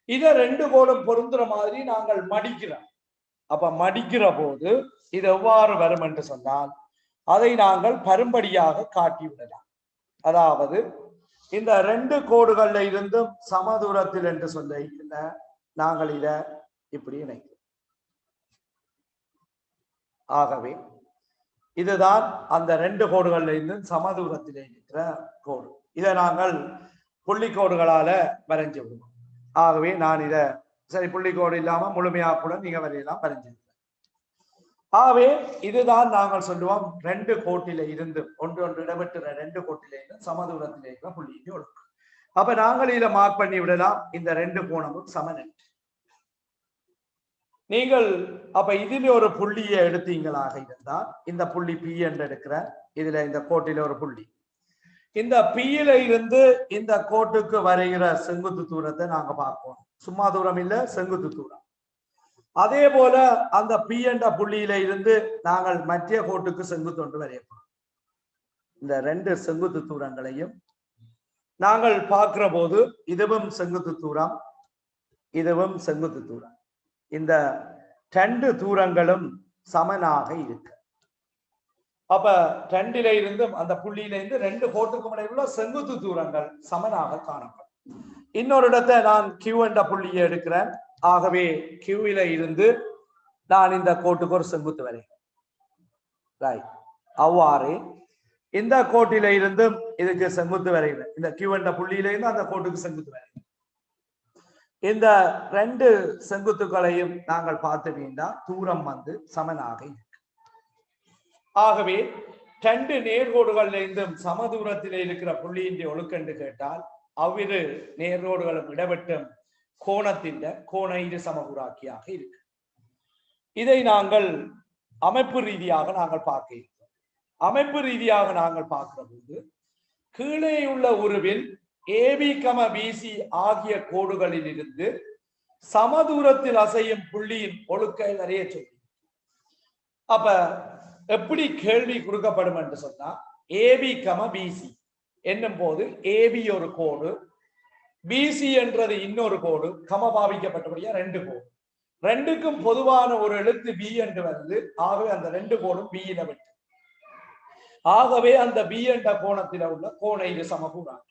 S1: இத 2 கோடும் பொருந்துற மாதிரி நாங்கள் மடிக்கிறோம். அப்ப மடிக்கிற போது இது எவ்வாறு வரும் என்று சொன்னால் அதை நாங்கள் பரும்படியாக காட்டிவிடலாம். அதாவது இந்த 2 கோடுகள்ல இருந்தும் சமதூரத்தில் என்று சொல்ல நாங்கள் இத இப்படி இணைக்கிறோம். ஆகவே இதுதான் அந்த 2 கோடுகள்ல இருந்து சமதூரத்தில் இருக்கிற கோடு. இதை நாங்கள் புள்ளிக்கோடுகளால வரைஞ்சு விடுவோம். ஆகவே நான் இத சரி புள்ளிக்கோடு இல்லாம முழுமையாக கூட நீங்க வரையலாம், வரைஞ்சிருக்க. ஆகவே இதுதான் நாங்கள் சொல்லுவோம் 2 கோட்டில இருந்து ஒன்று இடப்பெற்ற 2 கோட்டில இருந்து சமதூரத்தில் இருக்கிற புள்ளியின் ஒழுக்கு. அப்ப நாங்கள் இதை மார்க் பண்ணி விடலாம். இந்த 2 கோணமும் சமன். நீங்கள் அப்ப இதுல ஒரு புள்ளியை எடுத்தீங்களாக இருந்தால் இந்த புள்ளி பி என்று எடுக்கிற இதுல இந்த கோட்டில ஒரு புள்ளி, இந்த பியில இருந்து இந்த கோட்டுக்கு வரைகிற செங்குத்து தூரத்தை நாங்க பார்ப்போம். சும்மா தூரம் இல்ல, செங்குத்து தூரம். அதே போல அந்த பி என்ற புள்ளியில இருந்து நாங்கள் மத்திய கோட்டுக்கு செங்குத்து ஒன்று வரையப்போம். இந்த 2 செங்குத்து தூரங்களையும் நாங்கள் பார்க்கிற போது இதுவும் செங்குத்து தூரம், இதுவும் செங்குத்து தூரம். இந்த 2 தூரங்களும் சமனாக இருக்கு. அப்ப 2ல இருந்தும் அந்த புள்ளியில இருந்து 2 கோட்டுக்கும் இடையிலுள்ள செங்குத்து தூரங்கள் சமனாக காணப்படும். இன்னொரு இடத்தை நான் கியூ என்ற புள்ளியை எடுக்கிறேன். ஆகவே கியூவில இருந்து நான் இந்த கோட்டுக்கு ஒரு செங்குத்து வரைகிறேன். அவ்வாறு இந்த கோட்டில இருந்தும் இதுக்கு செங்குத்து வரைகிறேன். இந்த கியூ என்ற புள்ளியில இருந்து அந்த கோட்டுக்கு செங்குத்து வரைகிறேன். இந்த 2 செங்குத்துக்களையும் நாங்கள் பார்த்துட்டீங்கன்னா தூரம் வந்து சமனாக இருக்கு. ஆகவே 2 நேர்கோடுகள்ல இருந்தும் சமதூரத்தில் இருக்கிற புள்ளியின் ஒழுக்கு என்று கேட்டால் அவ்விரு நேர்கோடுகளும் இடப்பெற்றும் கோணத்தின் கோண இரு சமகூராக்கியாக இருக்கு. இதை நாங்கள் அமைப்பு ரீதியாக நாங்கள் பார்க்க இருக்கிறோம். அமைப்பு ரீதியாக நாங்கள் பார்க்கிற போது கீழே உள்ள உருவில் ஏபி கம பிசி ஆகிய கோடுகளில் இருந்து சமதூரத்தில் அசையும் புள்ளியின் ஒழுக்கை வரைய சொல்லி. அப்ப எப்படி கேள்வி கொடுக்கப்படும் என்று சொன்னா ஏபி கம பிசி என்னும் போது ஏபி ஒரு கோடு, பிசி என்றது இன்னொரு கோடு, கம பாவிக்கப்பட்டபடியா 2 கோடு. 2க்கும் பொதுவான ஒரு எழுத்து பி என்று வருது. ஆகவே அந்த 2 கோடும் பியில விட்டு, ஆகவே அந்த பி என்ற கோணத்தில் உள்ள கோண இரு சமகூராக்கி.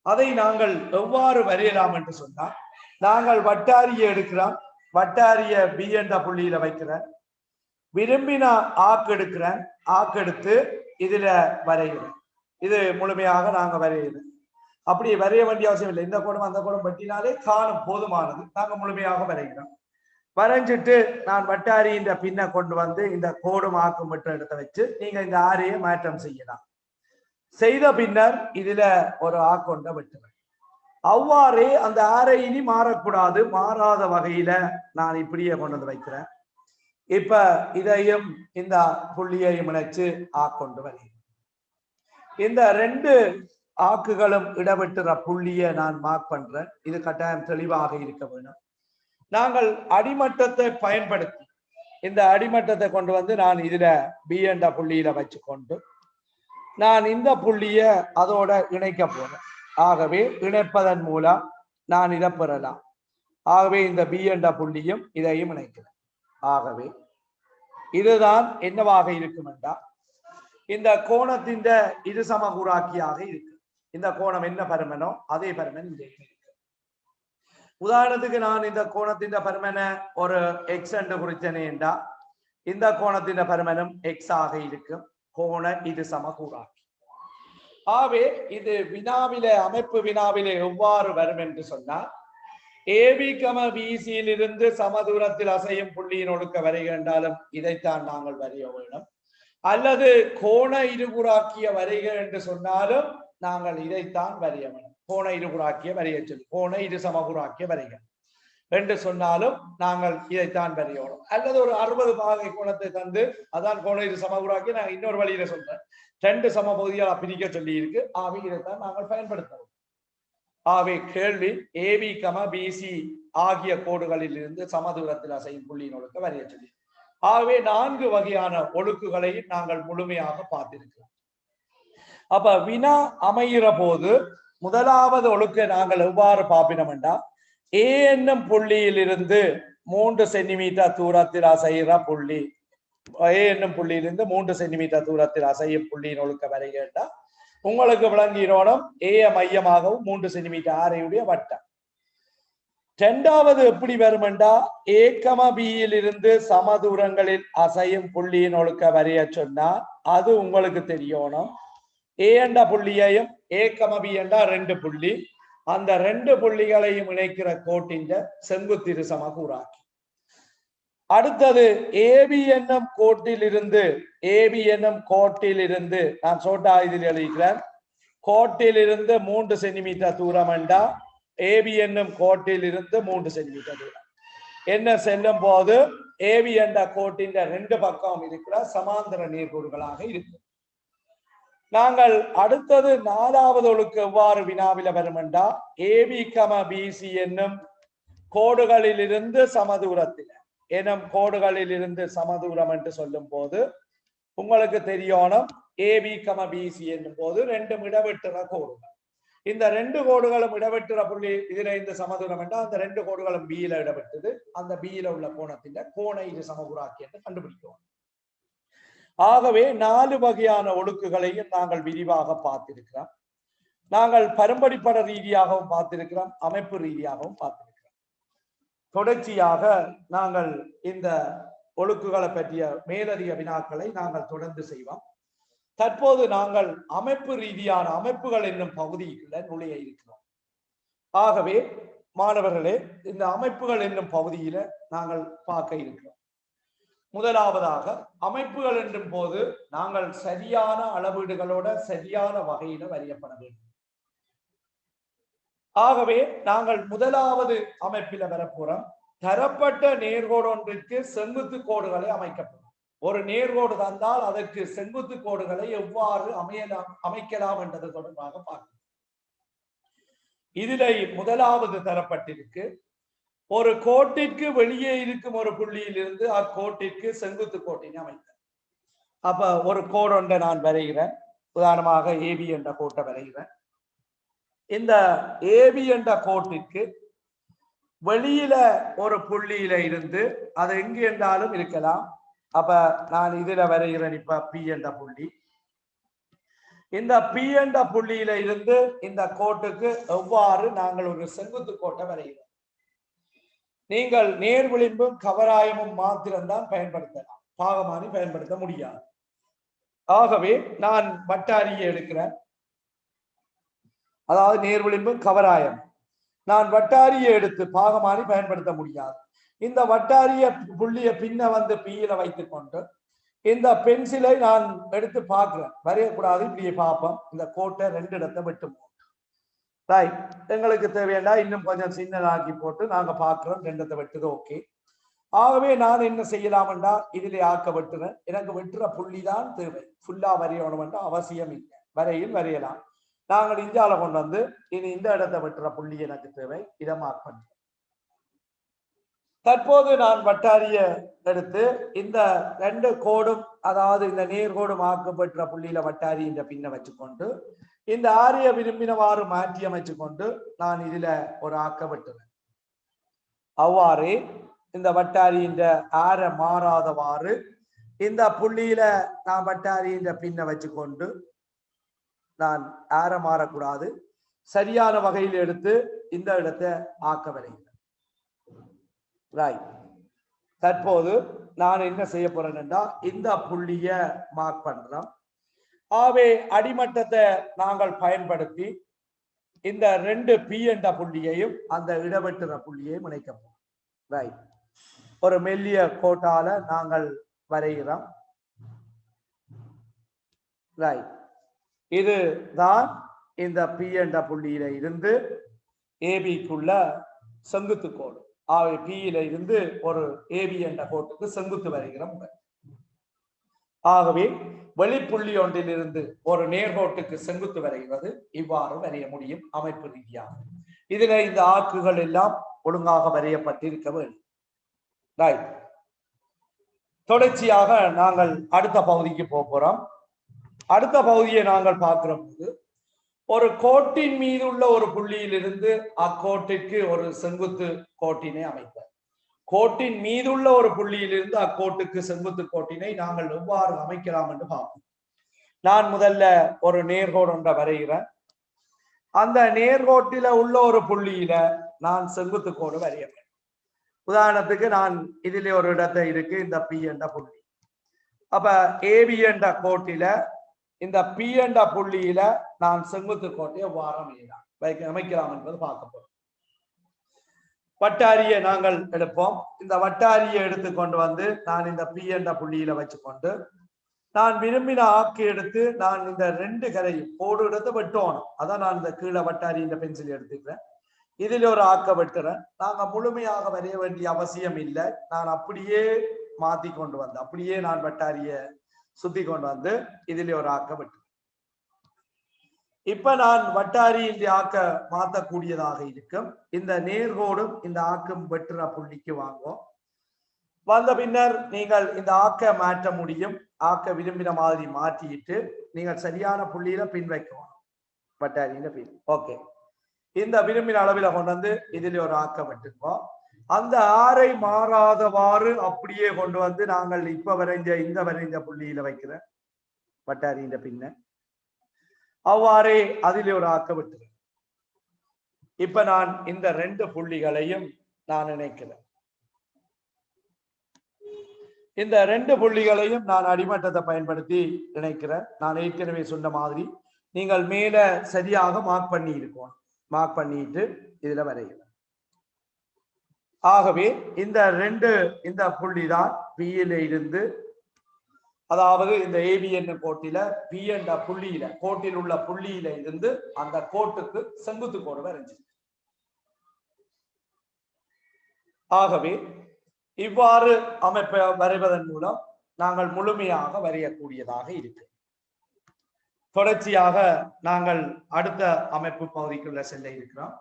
S1: அதை நாங்கள் எவ்வாறு வரையலாம் என்று சொன்னால் நாங்கள் வட்டாரியை எடுக்கிறோம். வட்டாரிய பி என்ற புள்ளியில வைக்கிறேன். விரும்பின ஆக்கு எடுக்கிறேன். ஆக்கெடுத்து இதுல வரைகிறேன். இது முழுமையாக நாங்க வரைகிறோம். அப்படி வரைய வேண்டிய அவசியம் இல்லை. இந்த கோணம் அந்த கோணம் பற்றினாலே காணும் போதுமானது. நாங்க முழுமையாக வரைகிறோம். வரைஞ்சிட்டு நான் வட்டாரியின் பின்ன கொண்டு வந்து இந்த கோடும் ஆக்கும் மட்டும் இடத்த வச்சு நீங்க இந்த ஆரையை மாற்றம் செய்யலாம். செய்த பின்னர் இதுல ஒரு ஆக்கொண்ட வெட்டுவேன். அவ்வாறே அந்த ஆரை இனி மாறக்கூடாது. மாறாத வகையில நான் இப்படியே கொண்டு வந்து வைக்கிறேன். இப்ப இதையும் இந்த புள்ளியையும் இணைச்சு ஆக்கொண்டு வருகிறேன். இந்த 2 ஆக்குகளும் இடப்பெற்ற புள்ளியை நான் மார்க் பண்றேன். இது கட்டாயம் தெளிவாக இருக்க வேணும். நாங்கள் அடிமட்டத்தை பயன்படுத்தி இந்த அடிமட்டத்தை கொண்டு வந்து நான் இதுல பி என்ற புள்ளியில வச்சு கொண்டு நான் இந்த புள்ளிய அதோட இணைக்க போறேன். ஆகவே இணைப்பதன் மூலம் நான் இதை பெறலாம். ஆகவே இந்த பி என்ற புள்ளியும் இதையும் இணைக்கிறேன். ஆகவே இதுதான் என்னவாக இருக்கும் என்றால் இந்த கோணத்தின் இரு சமகூராக்கியாக இருக்கு. இந்த கோணம் என்ன பருமனோ அதே பருமன் இங்கே இருக்கு. உதாரணத்துக்கு நான் இந்த கோணத்தின் பருமன ஒரு எக்ஸ் என்று குறிச்சனேண்டா இந்த கோணத்தின் பருமனும் எக்ஸ் ஆக இருக்கும். கோண இது சமகூறாக்கி. ஆகவே இது வினாவிலே அமைப்பு வினாவிலே எவ்வாறு வரும் என்று சொன்னால் ஏபி கம பிசியிலிருந்து சமதூரத்தில் அசையும் புள்ளியின் ஒழுக்க வரைக என்றாலும் இதைத்தான் நாங்கள் வரைய வேண்டும். அல்லது கோண இருகுறாக்கிய வரைக என்று சொன்னாலும் நாங்கள் இதைத்தான் வரைய வேண்டும். கோண இருகுறாக்கிய வரைய சொல்லி கோண இரு சமகுறாக்கிய வரைக என்று சொன்னாலும் நாங்கள் இதைத்தான் வரையணும். அல்லது ஒரு 60 பாகை கோணத்தை தந்து அதான் கோண இரு சமகுறாக்கிய நான் இன்னொரு வழியில சொல்றேன். 2 சம பகுதியாக பிரிக்க சொல்லி இருக்கு. ஆகவே இதைத்தான் நாங்கள் பயன்படுத்தணும். ஆகவே கேள்வி ஏபி கம பிசி ஆகிய கோடுகளில் இருந்து சமதூரத்தில் அசையும் புள்ளியின் ஒழுக்க வரைய சொல்லி. ஆகவே 4 வகையான ஒழுக்குகளை நாங்கள் முழுமையாக பார்த்திருக்கிறோம். அப்ப வினா அமைகிற போது முதலாவது ஒழுக்கை நாங்கள் எவ்வாறு பார்ப்பினோம் என்றால் ஏ என்னும் புள்ளியில் இருந்து 3 சென்டிமீட்டர் தூரத்தில் அசைகிற புள்ளி ஏ என்னும் புள்ளியிலிருந்து 3 சென்டிமீட்டர் தூரத்தில் அசையும் புள்ளியின் ஒழுக்க வரைகேட்டா உங்களுக்கு விளங்கினோம் ஏ மையமாகவும் 3 சென்டிமீட்டர் ஆரையுடைய வட்டம். இரண்டாவது எப்படி வருமெண்டா ஏ கம பியில் இருந்து சமதூரங்களில் அசையும் புள்ளியின் ஒழுக்க வரைய சொன்னா அது உங்களுக்கு தெரியணும். ஏ என்ற புள்ளியையும் ஏ கம பி என்றா 2 புள்ளி அந்த 2 புள்ளிகளையும் இணைக்கிற கோட்டின் செங்குத்திரு சமகூறாக்கி. அடுத்தது ஏபி என்னும் கோட்டில் இருந்து நான் சோட்டா இதில் எழுதிக்கிறேன். கோட்டில் இருந்து 3 சென்டிமீட்டர் தூரம் என்றா ஏபி என்னும் கோட்டில் இருந்து 3 சென்டிமீட்டர் தூரம் என்ன செல்லும் போது ஏபி என்ற கோட்டின் 2 பக்கம் இருக்கிற சமாந்தர நேர்கோடுகளாக இருக்கு. நாங்கள் அடுத்தது 4வது ஒழுக்கு எவ்வாறு வினாவில வரும் என்றா ஏபி கம பிசி என்னும் கோடுகளில் இருந்து சமதூரத்தில் கோடுகளில் இருந்து சமதூரம் என்று சொல்லும் போது உங்களுக்கு தெரியணும் ஏபி கம பிசி என்னும் போது 2 இடவெட்டுற கோடுகள். இந்த 2 கோடுகளும் இடவெட்டுற புள்ளி இதுல இந்த சமதூரம் என்றால் அந்த 2 கோடுகளும் பியில இடவெட்டுது. அந்த பியில உள்ள கோணத்தின் கோண இது சமகுறாக்கி என்று கண்டுபிடிக்கிறோம். ஆகவே 4 வகையான ஒழுக்குகளையும் நாங்கள் விரிவாக பார்த்திருக்கிறோம். நாங்கள் பரம்படிப்பட ரீதியாகவும் பார்த்திருக்கிறோம், அமைப்பு ரீதியாகவும் பார்த்திருக்கிறோம். தொடர்ச்சியாக நாங்கள் இந்த ஒழுக்குகளை பற்றிய மேலதிக வினாக்களை நாங்கள் தொடர்ந்து செய்வோம். தற்போது நாங்கள் அமைப்பு ரீதியான அமைப்புகள் என்னும் பகுதிக்குள்ள நுழைய இருக்கிறோம். ஆகவே மாணவர்களே இந்த அமைப்புகள் என்னும் பகுதியில நாங்கள் பார்க்க இருக்கிறோம். முதலாவதாக அமைப்புகள் என்றும் போது நாங்கள் சரியான அளவீடுகளோட சரியான வகையில வரையப்பட வேண்டும். ஆகவே நாங்கள் முதலாவது அமைப்பில வரப்போறோம். தரப்பட்ட நேர்கோடு ஒன்றிற்கு செங்குத்து கோடுகளை அமைக்கப்படும். ஒரு நேர்கோடு தந்தால் அதற்கு செங்குத்து கோடுகளை எவ்வாறு அமைக்கலாம் என்றது தொடர்பாக பார்க்கிறோம். இதில் முதலாவது தரப்பட்டிருக்கு ஒரு கோட்டிற்கு வெளியே இருக்கும் ஒரு புள்ளியில் இருந்து அக்கோட்டிற்கு செங்குத்து கோட்டினை அமைக்க. அப்ப ஒரு கோடு ஒன்றை நான் வரைகிறேன். உதாரணமாக ஏபி என்ற கோட்டை வரைகிறேன். இந்த ஏபி என்ற கோட்டிற்கு வெளியில ஒரு புள்ளியில இருந்து அது எங்கு என்றாலும் இருக்கலாம். அப்ப நான் இதுல வரைகிறேன். இப்ப பி என்ற புள்ளி. இந்த பி என்ற புள்ளியில இருந்து இந்த கோட்டுக்கு எவ்வாறு நாங்கள் ஒரு செங்குத்து கோட்டை வரைகிறோம். நீங்கள் நேர் விளிம்பும் கவராயமும் மாத்திரம்தான் பயன்படுத்தலாம், பாகமானி பயன்படுத்த முடியாது. ஆகவே நான் வட்டாரியை எடுக்கிறேன். அதாவது நேர் விளிம்பும் கவராயம் நான் வட்டாரியை எடுத்து பாகமானி பயன்படுத்த முடியாது. இந்த வட்டாரிய புள்ளிய பின்ன வந்து பியில வைத்துக் கொண்டு இந்த பென்சிலை நான் எடுத்து பார்க்கிறேன். வரையக்கூடாது, இப்படியே பார்ப்போம். இந்த கோட்டை 2 இடத்தை விட்டு ரைட். எங்களுக்கு தேவையா இன்னும் கொஞ்சம் சின்னதாக்கி போட்டு நாங்க பார்க்கிறோம் 2 இடத்தை வெட்டுது. ஓகே. ஆகவே நான் என்ன செய்யலாம்டா இதிலே ஆக்க வெட்டுறேன். எனக்கு வெட்டுற புள்ளி தான் தேவை. ஃபுல்லா வரையணும்ன்றா அவசியம் இல்லை. வரையில் வரையலாம். நாங்கள் இந்தியாவில கொண்டு வந்து இனி இந்த இடத்தை வெட்டுற புள்ளி எனக்கு தேவை. இதை மார்க் பண்ணுறேன். தற்போது நான் வட்டாரிய எடுத்து இந்த 2 கோடும் அதாவது இந்த நேர்கோடும் ஆக்கப்பட்ட புள்ளியில வட்டாரி இந்த பின்ன வச்சுக்கொண்டு இந்த ஆரிய விரும்பினவாறு மாற்றி அமைச்சுக்கொண்டு நான் இதுல ஒரு ஆக்க வெட்டுறேன். அவ்வாறு இந்த வட்டாரியின் ஆர மாறாதவாறு இந்த புள்ளியில நான் வட்டாரியின் பின்ன வச்சுக்கொண்டு நான் ஆர மாறக்கூடாது, சரியான வகையில் எடுத்து இந்த இடத்தை ஆக்க வரைகிறேன். ரைட். தற்போது நான் என்ன செய்ய போறேன்னா இந்த புள்ளிய மார்க் பண்றோம். ஆகவே அடிமட்டத்தை நாங்கள் பயன்படுத்தி இந்த 2 பி என்ற புள்ளியையும் அந்த இடவெட்டுற புள்ளியையும் இணைக்க போறோம். ரைட். ஒரு மெல்லிய கோட்டால நாங்கள் வரைகிறோம். ரைட். இதுதான் இந்த பி என்ற புள்ளியில இருந்து ஏபிக்குள்ள செங்குத்து கோடு. ஆகவே பியில இருந்து ஒரு ஏபி என்ற கோட்டுக்கு செங்குத்து வரைகிற முறை. ஆகவே வெளிப்புள்ளி ஒன்றிலிருந்து ஒரு நேர்கோட்டுக்கு செங்குத்து வரைகிறது இவ்வாறு வரைய முடியும் அமைப்பு ரீதியாக. இதுல இந்த ஆக்குகள் எல்லாம் ஒழுங்காக வரையப்பட்டிருக்க வேண்டும். ரைட். தொடர்ச்சியாக நாங்கள் அடுத்த பகுதிக்கு போறோம். அடுத்த பகுதியை நாங்கள் பார்க்கிற போது ஒரு கோட்டின் மீது உள்ள ஒரு புள்ளியிலிருந்து அக்கோட்டிற்கு ஒரு செங்குத்து கோட்டினை அமைப்பார். கோட்டின் மீதுள்ள ஒரு புள்ளியிலிருந்து அக்கோட்டுக்கு செங்குத்து கோட்டினை நாங்கள் எவ்வாறு அமைக்கலாம் என்று பார்ப்போம். நான் முதல்ல ஒரு நேர்கோடு ஒன்றை வரைகிறேன். அந்த நேர்கோட்டில உள்ள ஒரு புள்ளியில நான் செங்குத்து கோடு வரைகிறேன். உதாரணத்துக்கு நான் இதிலே ஒரு இடத்தை இருக்கு இந்த பி என்ற புள்ளி. அப்ப ஏபி என்ற கோட்டில இந்த பி என்ற புள்ளியில நான் செங்குத்து கோட்டை எவ்வாறு அமைக்கலாம் என்பது பார்க்க போறோம். வட்டாரியை நாங்கள் எடுப்போம். இந்த வட்டாரியை எடுத்துக்கொண்டு வந்து நான் இந்த பி என்ற புள்ளியில வச்சுக்கொண்டு நான் விரும்பின ஆக்கு எடுத்து நான் இந்த 2 கரையும் கோடு எடுத்து வெட்டணும். அதான் நான் இந்த கீழே வட்டாரி இந்த பென்சில் எடுத்துக்கிறேன். இதில் ஒரு ஆக்க வெட்டுறேன். நாங்க முழுமையாக வரைய வேண்டிய அவசியம் இல்லை. நான் அப்படியே மாத்தி கொண்டு வந்து அப்படியே நான் வட்டாரிய சுத்தி கொண்டு வந்து இதில் ஒரு ஆக்க வெட்டு. இப்ப நான் வட்டாரி இந்த ஆக்க மாற்றக்கூடியதாக இருக்கும். இந்த நேர்கோடும் இந்த ஆக்கம் வெட்டுற புள்ளிக்கு வாங்குவோம். வந்த பின்னர் நீங்கள் இந்த ஆக்க மாற்ற முடியும். ஆக்க விரும்பின மாதிரி மாற்றிட்டு நீங்கள் சரியான புள்ளியில பின் வைக்கணும். வட்டாரியில பின். ஓகே. இந்த விரும்பின அளவில் கொண்டு வந்து இதில் ஒரு ஆக்க வெட்டுவோம். அந்த ஆரை மாறாதவாறு அப்படியே கொண்டு வந்து நாங்கள் இப்ப வரைஞ்ச புள்ளியில வைக்கிற வட்டாரியின் பின்ன அவ்வாறே அதிலே ஒரு ஆக்க விட்டுறேன். இப்ப நான் இந்த 2 புள்ளிகளையும் நான் இணைக்கிறேன். இந்த 2 புள்ளிகளையும் நான் அடிமட்டத்தை பயன்படுத்தி இணைக்கிறேன். நான் ஏற்கனவே சொன்ன மாதிரி நீங்கள் மேல சரியாக மார்க் பண்ணி இருக்கணும். மார்க் பண்ணிட்டு இதுல வரைகிறேன். ஆகவே இந்த புள்ளி தான் பியில இருந்து, அதாவது இந்த ஏபி என்ற கோட்டில பி என்ற புள்ளியில கோட்டில் உள்ள புள்ளியில இருந்து அந்த கோட்டுக்கு செங்குத்து கோடு வரைஞ்சு. ஆகவே இவ்வாறு அமைப்பை வரைவதன் மூலம் நாங்கள் முழுமையாக வரையக்கூடியதாக இருக்கு. தொடர்ச்சியாக நாங்கள் அடுத்த அமைப்பு பகுதிக்குள்ள செல்ல இருக்கிறோம்.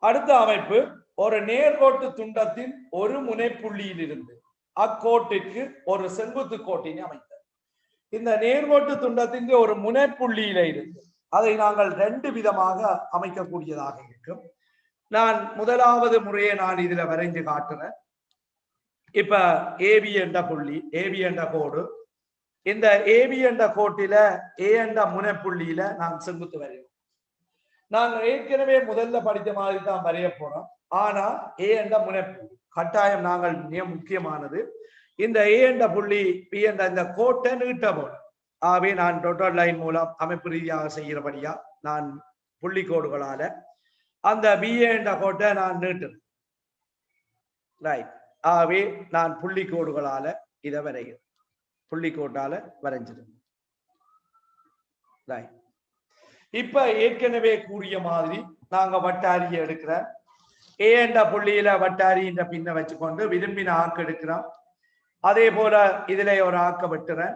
S1: அடுத்த அமைப்பு ஒரு நேர்கோட்டு துண்டத்தின் ஒரு முனைப்புள்ளியில் இருந்து அக்கோட்டிற்கு ஒரு செங்குத்து கோட்டினை அமைத்தார். இந்த நேர்கோட்டு துண்டத்தின் ஒரு முனைப்புள்ளியில இருந்து அதை நாங்கள் 2 விதமாக அமைக்கக்கூடியதாக இருக்கும். நான் முதலாவது முறையை நான் இதுல வரைந்து காட்டுறேன். இப்ப ஏபி என்ற புள்ளி, ஏபி என்ற கோடு, இந்த ஏபி என்ற கோட்டில ஏ என்ற முனைப்புள்ளியில நான் செங்குத்து வரைவோம். நாங்கள் ஏற்கனவே முதல்ல படித்த மாதிரி தான் வரைய போறோம். ஆனா ஏ என்ற முனைப்புள்ளி கட்டாயம் நாங்கள் மிக முக்கியமானது. இந்த ஏ என்ற புள்ளி பி என்ற இந்த கோட்டை நீட்ட போடும். ஆகவே நான் டோட்டல் லைன் மூலம் அமைப்பு ரீதியாக செய்கிறபடியா நான் புள்ளி கோடுகளால அந்த பி என்ற கோட்டை நான் நீட்டுறேன். ரைட். ஆகவே நான் புள்ளி கோடுகளால இதை வரைகிறேன். புள்ளி கோட்டால வரைஞ்சிருக்கேன். ரைட். இப்ப ஏற்கனவே கூறிய மாதிரி நாங்க வட்டாரியை எடுக்கிறேன். ஏ என்ற புள்ளியில வட்டாரி என்ற பின்ன வச்சுக்கொண்டு விரும்பின ஆக்கு எடுக்கிறோம். அதே போல இதுல ஒரு ஆக்க வெட்டுறேன்.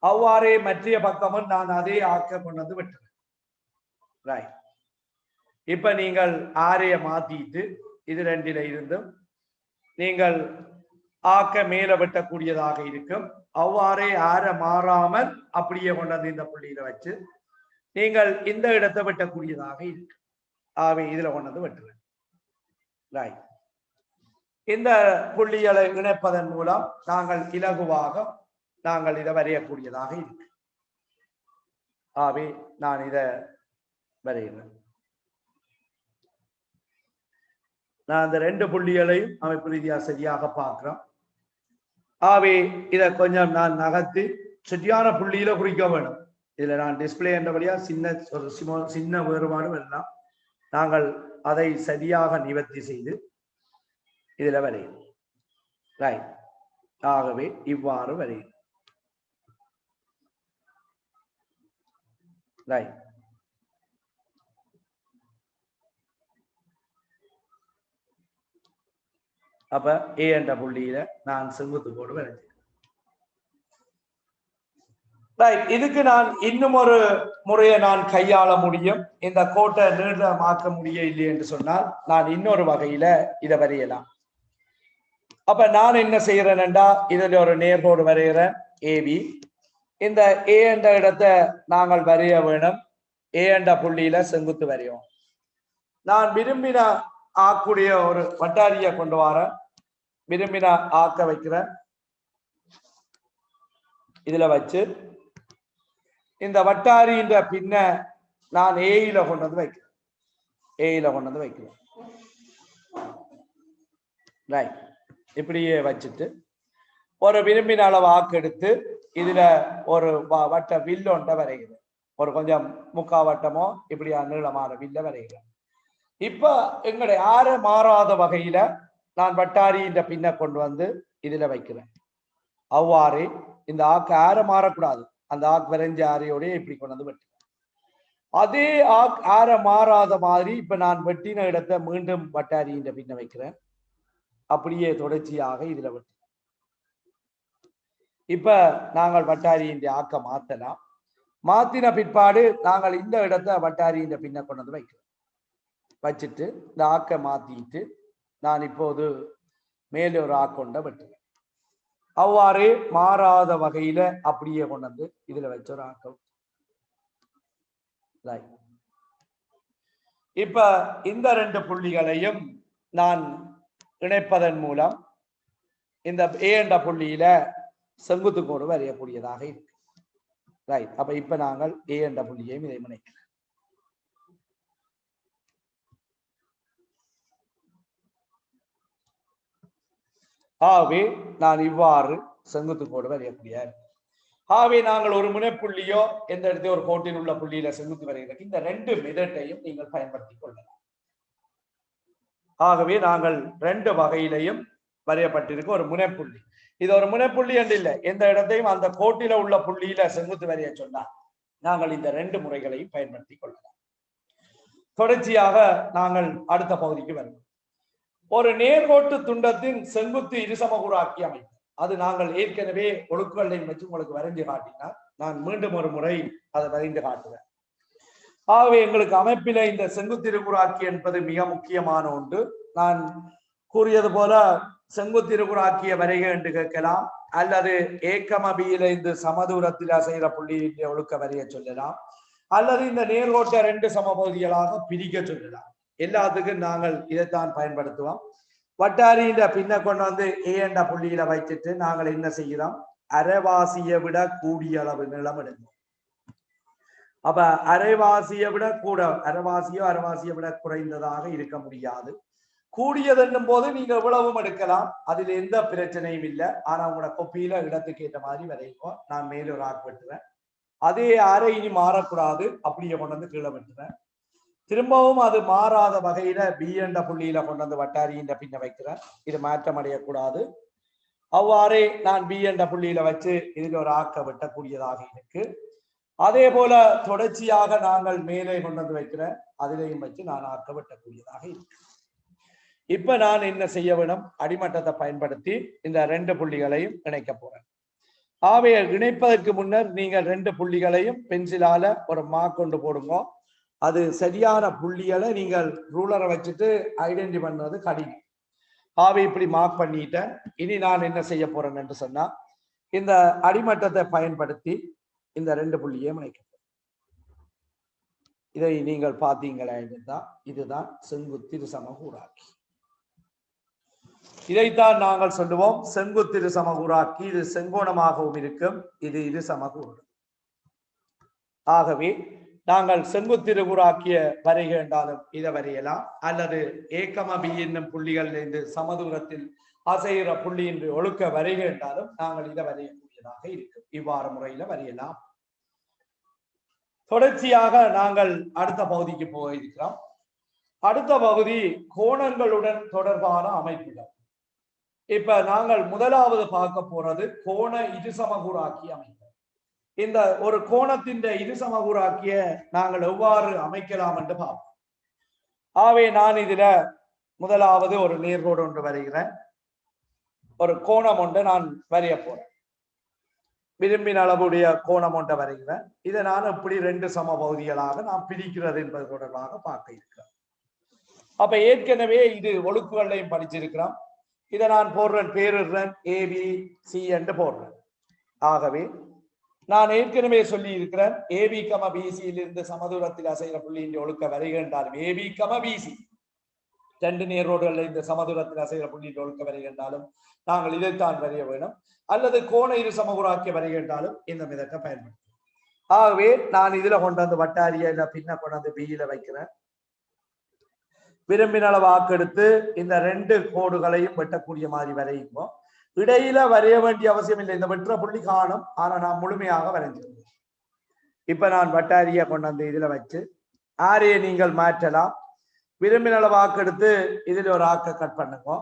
S1: அவ்வாறே மற்ற பக்கமும் நான் அதே ஆக்க கொண்டு வந்து வெட்டுறேன். ரைட். இப்ப நீங்கள் ஆரைய மாத்திட்டு இது 2ல இருந்தும் நீங்கள் ஆக்க மேல வெட்டக்கூடியதாக இருக்கும். அவ்வாறே ஆரை மாறாமல் அப்படியே கொண்டு வந்து இந்த புள்ளியில வச்சு நீங்கள் இந்த இடத்தை வெட்டக்கூடியதாக இருக்கு. ஆகவே இதுல கொண்டு வந்து வெட்டுறேன். ரைட். இந்த புள்ளிகளை இணைப்பதன் மூலம் நாங்கள் இலகுவாக நாங்கள் இதை வரையக்கூடியதாக இருக்கு. ஆகவே நான் இதை வரைகிறேன். நான் அந்த 2 புள்ளிகளையும் அமைப்பு ரீதியா சரியாக பார்க்கிறோம். ஆகவே இதை கொஞ்சம் நான் நகர்த்தி சரியான புள்ளியில குறிக்க வேணும். இதுல நான் டிஸ்பிளே என்றபடியா சின்ன வேறுபாடு வரலாம். நாங்கள் அதை சரியாக நிவர்த்தி செய்து இதுல வரையும். ரைட். ஆகவே இவ்வாறு வரையும். ரைட். அப்ப ஏ என்ற புள்ளியில நான் செங்குத்து கோடு வரைஞ்சேன். இதுக்கு நான் இன்னும் ஒரு முறையை நான் கையாள முடியும். இந்த கோட்டை நீளமாக்க முடிய இல்லை என்று சொன்னால் நான் இன்னொரு வகையில இதை வரையலாம். அப்ப நான் என்ன செய்யறேன்டா, இதுல ஒரு நேர்கோடு வரைகிறேன் ஏபி. இந்த ஏ என்ற இடத்தை நாங்கள் வரைய வேணும். ஏ என்ற புள்ளியில செங்குத்து வரையும். நான் விரும்பின ஆக்கூடிய ஒரு வட்டாரியை கொண்டு வரேன். விரும்பின ஆக்க வைக்கிறேன். இதுல வச்சு இந்த வட்டாரின்ற பின்ன நான் ஏயில கொண்டு வந்து வைக்கிறேன். ஏயில கொண்டு வந்து வைக்கிறேன். ரைட். இப்படியே வச்சுட்டு ஒரு விரும்பின அளவு ஆக்கு எடுத்து இதுல ஒரு வட்ட வில்லு ஒன்றை வரைகிறேன். ஒரு கொஞ்சம் முக்கா வட்டமோ இப்படியா நீளமான வில்ல வரைகிறேன். இப்ப எங்களுடைய ஆற மாறாத வகையில நான் வட்டாரின்ற பின்ன கொண்டு வந்து இதுல வைக்கிறேன். அவ்வாறு இந்த ஆக்கு ஆற மாறக்கூடாது. அந்த ஆக்கு வரைஞ்ச ஆரையோட இப்படி கொண்டு வந்து வெட்டுறேன். அதே ஆற மாறாத மாதிரி இப்ப நான் வெட்டின இடத்தை மீண்டும் வட்டாரின்ற பின்ன வைக்கிறேன். அப்படியே தொடர்ச்சியாக இதுல வெட்டு. இப்ப நாங்கள் வட்டாரியின் ஆக்க மாத்தலாம். மாத்தின பிற்பாடு நாங்கள் இந்த இடத்தை வட்டாரியின் பின்ன கொண்டு வந்து வைக்கிறோம். வச்சுட்டு இந்த ஆக்க மாத்திட்டு நான் இப்போது மேலே ஒரு ஆக்கொண்ட வெட்டுவேன். அவ்வாறே மாறாத வகையில அப்படியே கொண்டு வந்து இதுல வச்ச ஒரு ஆக்கம். இப்ப இந்த 2 புள்ளிகளையும் நான் இணைப்பதன் மூலம் இந்த ஏ என்ற புள்ளியில செங்குத்து கோடு வரையக்கூடியதாக இருக்கு. ரைட். அப்ப இப்ப நாங்கள் ஏ என்ற புள்ளியையும் இதை இணைக்கிறோம். ஆகவே நான் இவ்வாறு செங்குத்து கோடு வரையக்கூடிய. ஆகவே நாங்கள் ஒரு முனைப்புள்ளியோ எந்த இடத்தையோ ஒரு கோட்டில் உள்ள புள்ளியில செங்குத்து வரைகிற இந்த 2 மெதட்டையும் நீங்கள் பயன்படுத்திக் கொள்ளலாம். ஆகவே நாங்கள் 2 வகையிலையும் வரையப்பட்டிருக்க ஒரு முனைப்புள்ளி. இது ஒரு முனைப்புள்ளி என்று இல்லை. எந்த இடத்தையும் அந்த கோட்டில உள்ள புள்ளியில செங்குத்து வரைய சொன்னால் நாங்கள் இந்த 2 முறைகளையும் பயன்படுத்திக் கொள்ளலாம். தொடர்ச்சியாக நாங்கள் அடுத்த பகுதிக்கு வருவோம். ஒரு நேர்கோட்டு துண்டத்தின் செங்குத்து இருசமகூறாக்கி அமைப்பு. அது நாங்கள் ஏற்கனவே ஒழுக்குகளை வச்சு உங்களுக்கு வரைந்து காட்டினார். நான் மீண்டும் ஒரு முறை அதை வரைந்து காட்டுவேன். ஆகவே எங்களுக்கு அமைப்பில இந்த செங்குத்து இருகுறாக்கி என்பது மிக முக்கியமான ஒன்று. நான் கூறியது போல செங்குத்து இருகுறாக்கிய வரைக என்று கேட்கலாம், அல்லது ஏக்கமபியில இந்த சமதூரத்தில் செய்கிற புள்ளி ஒழுக்க வரைய சொல்லலாம், அல்லது இந்த நேர்கோட்டை 2 சமபகுதிகளாக பிரிக்க சொல்லலாம். எல்லாத்துக்கும் நாங்கள் இதைத்தான் பயன்படுத்துவோம். வட்டாரியின் பின்ன கொண்டு வந்து ஏ என்ற புள்ளியில வைத்துட்டு நாங்கள் என்ன செய்கிறோம், அரைவாசியை விட கூடிய அளவு நிலம் எடுக்கும். அப்ப அரைவாசியை விட கூட, அரைவாசியை விட குறைந்ததாக இருக்க முடியாது. கூடியது என்னும் போது நீங்க எவ்வளவும் எடுக்கலாம், அதுல எந்த பிரச்சனையும் இல்லை. ஆனா உங்களோட கொப்பியில இடத்துக்கு ஏற்ற மாதிரி வரைக்கும். நான் மேல ஒரு ஆக்கு வெட்டுறேன். அதே அரை இனி மாறக்கூடாது, அப்படியே கொண்டு வந்து கீழே வெட்டுறேன். திரும்பவும் அது மாறாத வகையில பி என்ற புள்ளியில கொண்டு வந்து வட்டாரியின் பின்ன வைக்கிறேன். இது மாற்றம் அடையக்கூடாது. அவ்வாறே நான் பி என்ற புள்ளியில வச்சு இதுல ஒரு ஆக்க வெட்டக்கூடியதாக இருக்கு. அதே போல தொடர்ச்சியாக நாங்கள் மேலே கொண்டு வந்து வைக்கிறேன். அதிலையும் வச்சு நான் ஆக்க வெட்டக்கூடியதாக இருக்கு. இப்ப நான் என்ன செய்ய வேணும், அடிமட்டத்தை பயன்படுத்தி இந்த 2 புள்ளிகளையும் இணைக்க போறேன். ஆகவே இணைப்பதற்கு முன்னர் நீங்கள் 2 புள்ளிகளையும் பென்சிலால ஒரு மார்க் கொண்டு போடுங்க. அது சரியான புள்ளிகளை நீங்கள் ரூலரை வச்சுட்டு ஐடென்டி பண்றது கடினம். ஆகவே இப்படி மார்க் பண்ணிட்டேன். இனி நான் என்ன செய்ய போறேன் என்று சொன்னா, இந்த அடிமட்டத்தை பயன்படுத்தி இந்த 2 புள்ளியையும் இணைக்க. இதை நீங்கள் பார்த்தீங்களா, இதுதான் செங்குத்து இருசமகூறாக்கி. இதைத்தான் நாங்கள் சொல்லுவோம் செங்குத்து இருசமகூறாக்கி. இது செங்கோணமாகவும் இருக்கும், இது இருசமகூறு. ஆகவே நாங்கள் செங்குத்திருகுறாக்கிய வரைக என்றாலும் இதை வரையலாம், அல்லது ஏகமபி என்னும் புள்ளிகளிலிருந்து சமதூரத்தில் அசைகிற புள்ளியின்றி ஒழுக்க வரைக என்றாலும் நாங்கள் இதை வரையக்கூடியதாக இருக்கும். இவ்வாறு முறையில வரையலாம். தொடர்ச்சியாக நாங்கள் அடுத்த பகுதிக்கு போக இருக்கிறோம். அடுத்த பகுதி கோணங்களுடன் தொடர்பான அமைப்புகள். இப்ப நாங்கள் முதலாவது பார்க்க போறது கோண இருசமகூறாக்கிய அமைப்பு. இந்த ஒரு கோணத்தின் இருசமகூறாக்கிய நாங்கள் எவ்வாறு அமைக்கலாம் என்று பார்ப்போம். ஆகவே நான் இதுல முதலாவது ஒரு நேர்கோடு ஒன்று வரைகிறேன். ஒரு கோணம் ஒன்று நான் வரைய போறேன். விரும்பின அளவுடைய கோணம் ஒன்றை வரைகிறேன். இதை நான் எப்படி ரெண்டு சம பகுதிகளாக நாம் பிரிக்கிறது என்பது தொடர்பாக பார்க்க இருக்கிறேன். அப்ப ஏற்கனவே இது ஒழுக்குகளையும் படிச்சிருக்கிறோம். இதை நான் போடுறேன், பேருறேன் ABC என்று போடுறேன். ஆகவே நான் ஏற்கனவே சொல்லி இருக்கிறேன், AB, BC இருந்து சமதூரத்தில் அசைகிற புள்ளியின் ஒழுக்க வருகின்றாலும் AB, BC ரெண்டு நேர்ரோடுகள் இந்த சமதூரத்தில் அசைகிற புள்ளியின் ஒழுக்க வருகின்றாலும் நாங்கள் இதைத்தான் வரைய வேண்டும். அல்லது கோண இரு சமகூறாக்கிய வருகின்றாலும் இந்த மிதக்க பயன்படுத்தும். ஆகவே நான் இதுல கொண்டு வந்து வட்டாரிய இல்ல பின்ன கொண்டு வந்து பியில வைக்கிறேன். விரும்பின அளவு வாக்கெடுத்து இந்த ரெண்டு கோடுகளையும் வெட்டக்கூடிய மாதிரி வரையுவோம். இடையில வரைய வேண்டிய அவசியம் இல்லை. இந்த வெற்ற புள்ளி காணும், ஆனா நான் முழுமையாக வரைஞ்சிருந்தேன். இப்ப நான் வட்டாரிய கொண்டு வந்து இதுல வச்சு ஆரையை நீங்கள் மாற்றலாம். விரும்பின அளவு வாக்கெடுத்து இதுல ஒரு ஆக்க கட் பண்ணுங்க.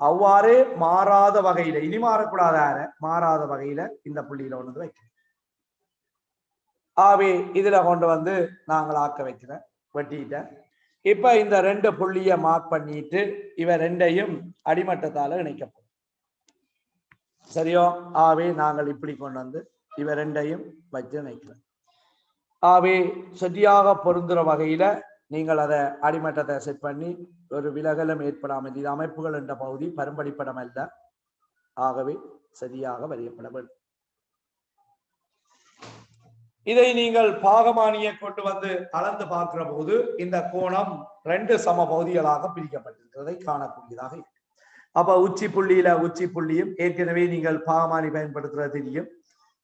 S1: அவ்வாறே மாறாத வகையில, இனி மாறக்கூடாத மாறாத வகையில இந்த புள்ளியில கொண்டு வந்து வைக்கிறேன். ஆகவே இதுல கொண்டு வந்து நாங்கள் ஆக்க வைக்கிறேன், வெட்டிட்டேன். இப்ப இந்த ரெண்டு புள்ளிய மார்க் பண்ணிட்டு இவ ரெண்டையும் அடிமட்டத்தால இணைக்கப்படும். சரியோ? ஆகவே நாங்கள் இப்படி கொண்டு வந்து இவ ரெண்டையும் வச்சு இணைக்கிறோம். ஆகவே சரியாக பொருந்துற வகையில நீங்கள் அதை அடிமட்டத்தை செட் பண்ணி ஒரு விலகலும் ஏற்படாமல், இது அமைப்புகள் என்ற பகுதி பரும்படிப்படம் அல்ல. ஆகவே சரியாக வரையப்பட வேண்டும். இதை நீங்கள் பாகமானியை கொண்டு வந்து அளந்து பார்க்கிற போது இந்த கோணம் ரெண்டு சம பகுதிகளாக பிரிக்கப்பட்டிருக்கிறதை காணக்கூடியதாக இருக்கு. அப்ப உச்சி புள்ளியில உச்சி புள்ளியும் ஏற்கனவே நீங்கள் பாகமானி பயன்படுத்துறது தெரியும்,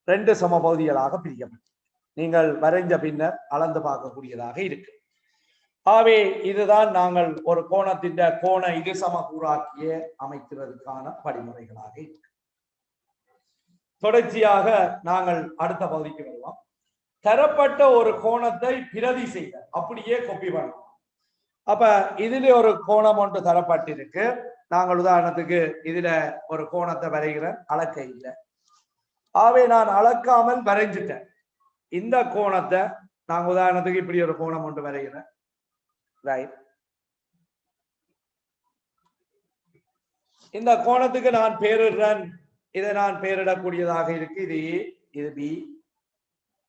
S1: ரெண்டு சம பகுதிகளாக பிரிக்கப்பட்டு நீங்கள் வரைஞ்ச பின்னர் அளந்து பார்க்கக்கூடியதாக இருக்கு. ஆகவே இதுதான் நாங்கள் ஒரு கோணத்தின் கோண இரு சமகூறாக்கிய அமைக்கிறதுக்கான படிமுறைகளாக இருக்கு. தொடர்ச்சியாக நாங்கள் அடுத்த பகுதிக்கு வருவோம். தரப்பட்ட ஒரு கோணத்தை பிரதி செய்த அப்படியே கொப்பி பண்ணலாம். அப்ப இதுல ஒரு கோணம் ஒன்று தரப்பட்டிருக்கு. நாங்கள் உதாரணத்துக்கு இதுல ஒரு கோணத்தை வரைகிறேன், அளக்க இல்லை. ஆகவே நான் அளக்காமல் வரைஞ்சிட்டேன். இந்த கோணத்தை நாங்கள் உதாரணத்துக்கு இப்படி ஒரு கோணம் ஒன்று வரைகிறேன். ரைட், இந்த கோணத்துக்கு நான் பேரிடுறேன். இதை நான் பெயரிடக்கூடியதாக இருக்கு. இது ஏ, இது பி,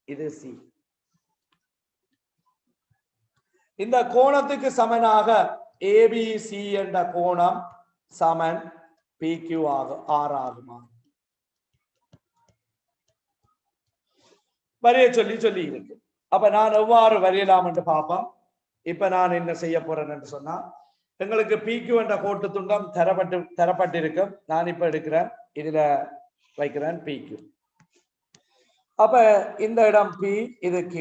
S1: இது சி. இந்த கோணத்துக்கு சமனாக ஏபிசி என்ற கோணம் சமன் PQ ஆர் ஆகுமா? வரைய சொல்லி இருக்கு. அப்ப நான் எவ்வாறு வரையலாம் என்று பார்ப்போம். இப்ப நான் என்ன செய்ய போறேன் என்று சொன்னா, எங்களுக்கு PQ என்ற கோட்டு துண்டம் தரப்பட்டிருக்கும். நான் இப்ப எடுக்கிறேன், இதுல வைக்கிறேன் PQ. அப்ப இந்த இடம் P, இது Q.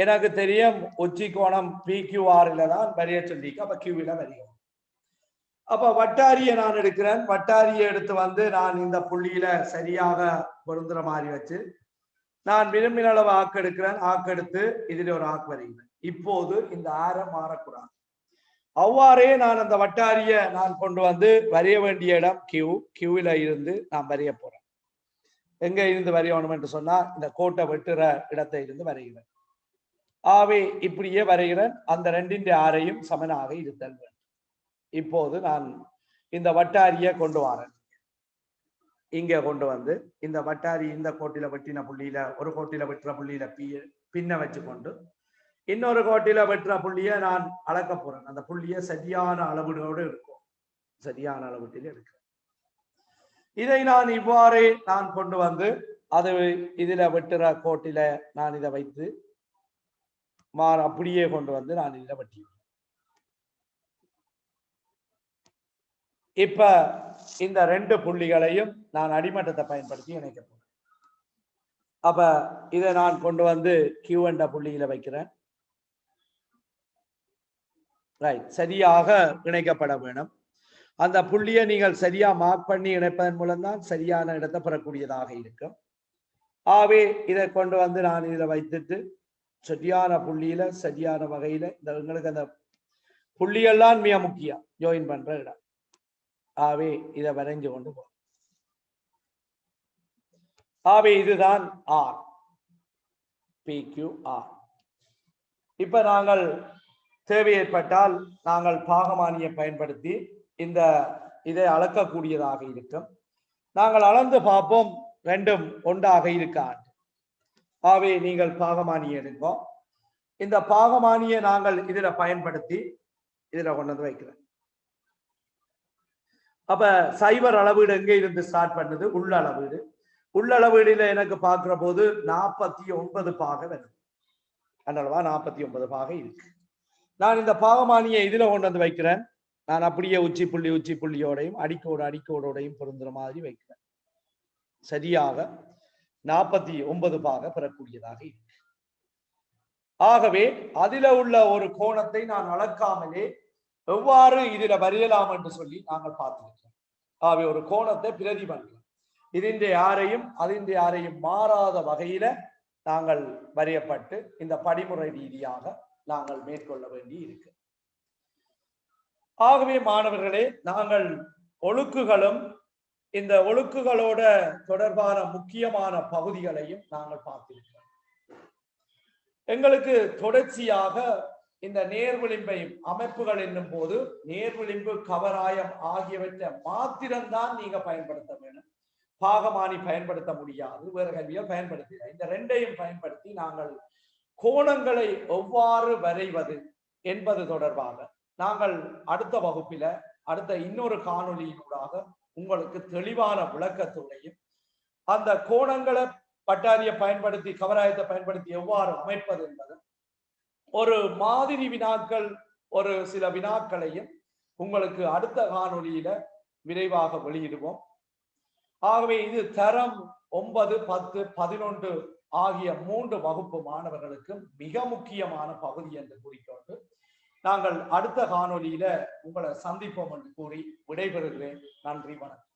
S1: எனக்கு தெரியும் உச்சி கோணம் PQR தான் வரைய சொல்லிக்கு. அப்ப Q வரையும். அப்ப வட்டாரியை நான் எடுக்கிறேன். வட்டாரியை எடுத்து வந்து நான் இந்த புள்ளியில சரியாக பொருந்துற மாதிரி வச்சு நான் விரும்பின அளவு ஆக்கு எடுக்கிறேன். ஆக்கெடுத்து இதுல ஒரு ஆக்கு வரைகிறேன். இப்போது இந்த ஆரம் மாறக்கூடாது. அவ்வாறே நான் அந்த வட்டாரிய நான் கொண்டு வந்து வரைய வேண்டிய இடம் Qல இருந்து நான் வரைய போறேன். எங்க இருந்து வரையணும் என்று சொன்னா இந்த கோட்டை வெட்டுற இடத்தை இருந்து வரைகிறேன். ஆகவே இப்படியே வரைகிறேன். அந்த ரெண்டின் ஆரையும் சமனாக இருத்தல் வேண்டும். இப்போது நான் இந்த வட்டாரியை கொண்டு வரேன். இங்க கொண்டு வந்து இந்த வட்டாரி இந்த கோட்டில வெட்டின புள்ளியில, ஒரு கோட்டில வெட்டுற புள்ளியில பின்ன வச்சு கொண்டு இன்னொரு கோட்டில வெட்டுற புள்ளிய நான் அளக்க போறேன். அந்த புள்ளிய சரியான அளவுகளோடு இருக்கும், சரியான அளவுட்டில் இருக்கு. இதை நான் இவ்வாறே நான் கொண்டு வந்து அது இதுல வெட்டுற கோட்டில நான் இதை வைத்து அப்படியே கொண்டு வந்து நான் இதை வெட்டி. இப்ப இந்த ரெண்டு புள்ளிகளையும் நான் அடிமட்டத்தை பயன்படுத்தி இணைக்க போறேன். அப்ப இதை நான் கொண்டு வந்து Q என்ற புள்ளியில வைக்கிறேன். ரைட், சரியாக இணைக்கப்பட வேணும். அந்த புள்ளியை நீங்கள் சரியா மார்க் பண்ணி இணைப்பதன் மூலம்தான் சரியான இடத்தை பெறக்கூடியதாக இருக்கும். ஆகவே இதை கொண்டு வந்து நான் இதில் வைத்துட்டு சரியான புள்ளியில சரியான வகையில இந்த எங்களுக்கு அந்த புள்ளியெல்லாம் மிக முக்கியம் ஜாயின் பண்ற இடம். ஆகவே இதை வரைஞ்சு கொண்டு போகும். ஆகவே இதுதான் ஆர், PQR. இப்ப நாங்கள் தேவை ஏற்பட்டால் நாங்கள் பாகமானியை பயன்படுத்தி இதை அளக்கக்கூடியதாக இருக்கும். நாங்கள் அளந்து பார்ப்போம் ரெண்டும் ஒன்றாக இருக்காது. ஆகவே நீங்கள் பாகமானியை எடுப்போம். இந்த பாகமானியை நாங்கள் இதுல பயன்படுத்தி இதுல கொண்டு வந்து வைக்கிறேன். அப்ப சைபர் அளவீடு எங்க இருந்து ஸ்டார்ட் பண்ணுது? உள்ளளவீடு. உள்ளளவீடுல எனக்கு பார்க்கிற போது 49 பாக வருது. அதனாலவா 49 பாக இருக்கு. நான் இந்த பாகமானியை இதுல கொண்டு வந்து வைக்கிறேன். நான் அப்படியே உச்சி புள்ளியோடையும் அடிக்கோடோடையும் பொருந்துற மாதிரி வைக்கிறேன். சரியாக 49 பாக பெறக்கூடியதாக இருக்கு. ஆகவே அதில உள்ள ஒரு கோணத்தை நான் அளக்காமலே எவ்வாறு இதில் வரையலாம் என்று சொல்லி நாங்கள் பார்த்திருக்கிறோம். ஆகவே ஒரு கோணத்தை பிரதி பண்றோம். இதன் யாரையும் மாறாத வகையில நாங்கள் வரையப்பட்டு இந்த படிமுறை ரீதியாக நாங்கள் மேற்கொள்ள வேண்டி இருக்கு. ஆகவே மாணவர்களே, நாங்கள் ஒழுக்குகளும் இந்த ஒழுக்குகளோட தொடர்பான முக்கியமான பகுதிகளையும் நாங்கள் பார்த்திருக்கிறோம். எங்களுக்கு தொடர்ச்சியாக இந்த நேர்விளிம்பை அமைப்புகள் என்னும் போது நேர்விளிம்பு, கவராயம் ஆகியவற்றை மாத்திரம்தான் நீங்க பயன்படுத்த வேண்டும். பாகமானி பயன்படுத்த முடியாது, வேறு கல்வியை பயன்படுத்த. இந்த ரெண்டையும் பயன்படுத்தி நாங்கள் கோணங்களை எவ்வாறு வரைவது என்பது தொடர்பாக நாங்கள் அடுத்த வகுப்பில அடுத்த இன்னொரு காணொலியினூடாக உங்களுக்கு தெளிவான விளக்கத்தோடையும் அந்த கோணங்களை பட்டாரியை பயன்படுத்தி கவராயத்தை பயன்படுத்தி எவ்வாறு அமைப்பது என்பது ஒரு மாதிரி வினாக்கள், ஒரு சில வினாக்களையும் உங்களுக்கு அடுத்த காணொலியில விரைவாக வெளியிடுவோம். ஆகவே இது தரம் 9, 10, 11 ஆகிய 3 வகுப்பு மாணவர்களுக்கு மிக முக்கியமான பகுதி என்று கூறிக்கொண்டு நாங்கள் அடுத்த காணொலியில உங்களை சந்திப்போம் என்று கூறி விடைபெறுகிறேன். நன்றி, வணக்கம்.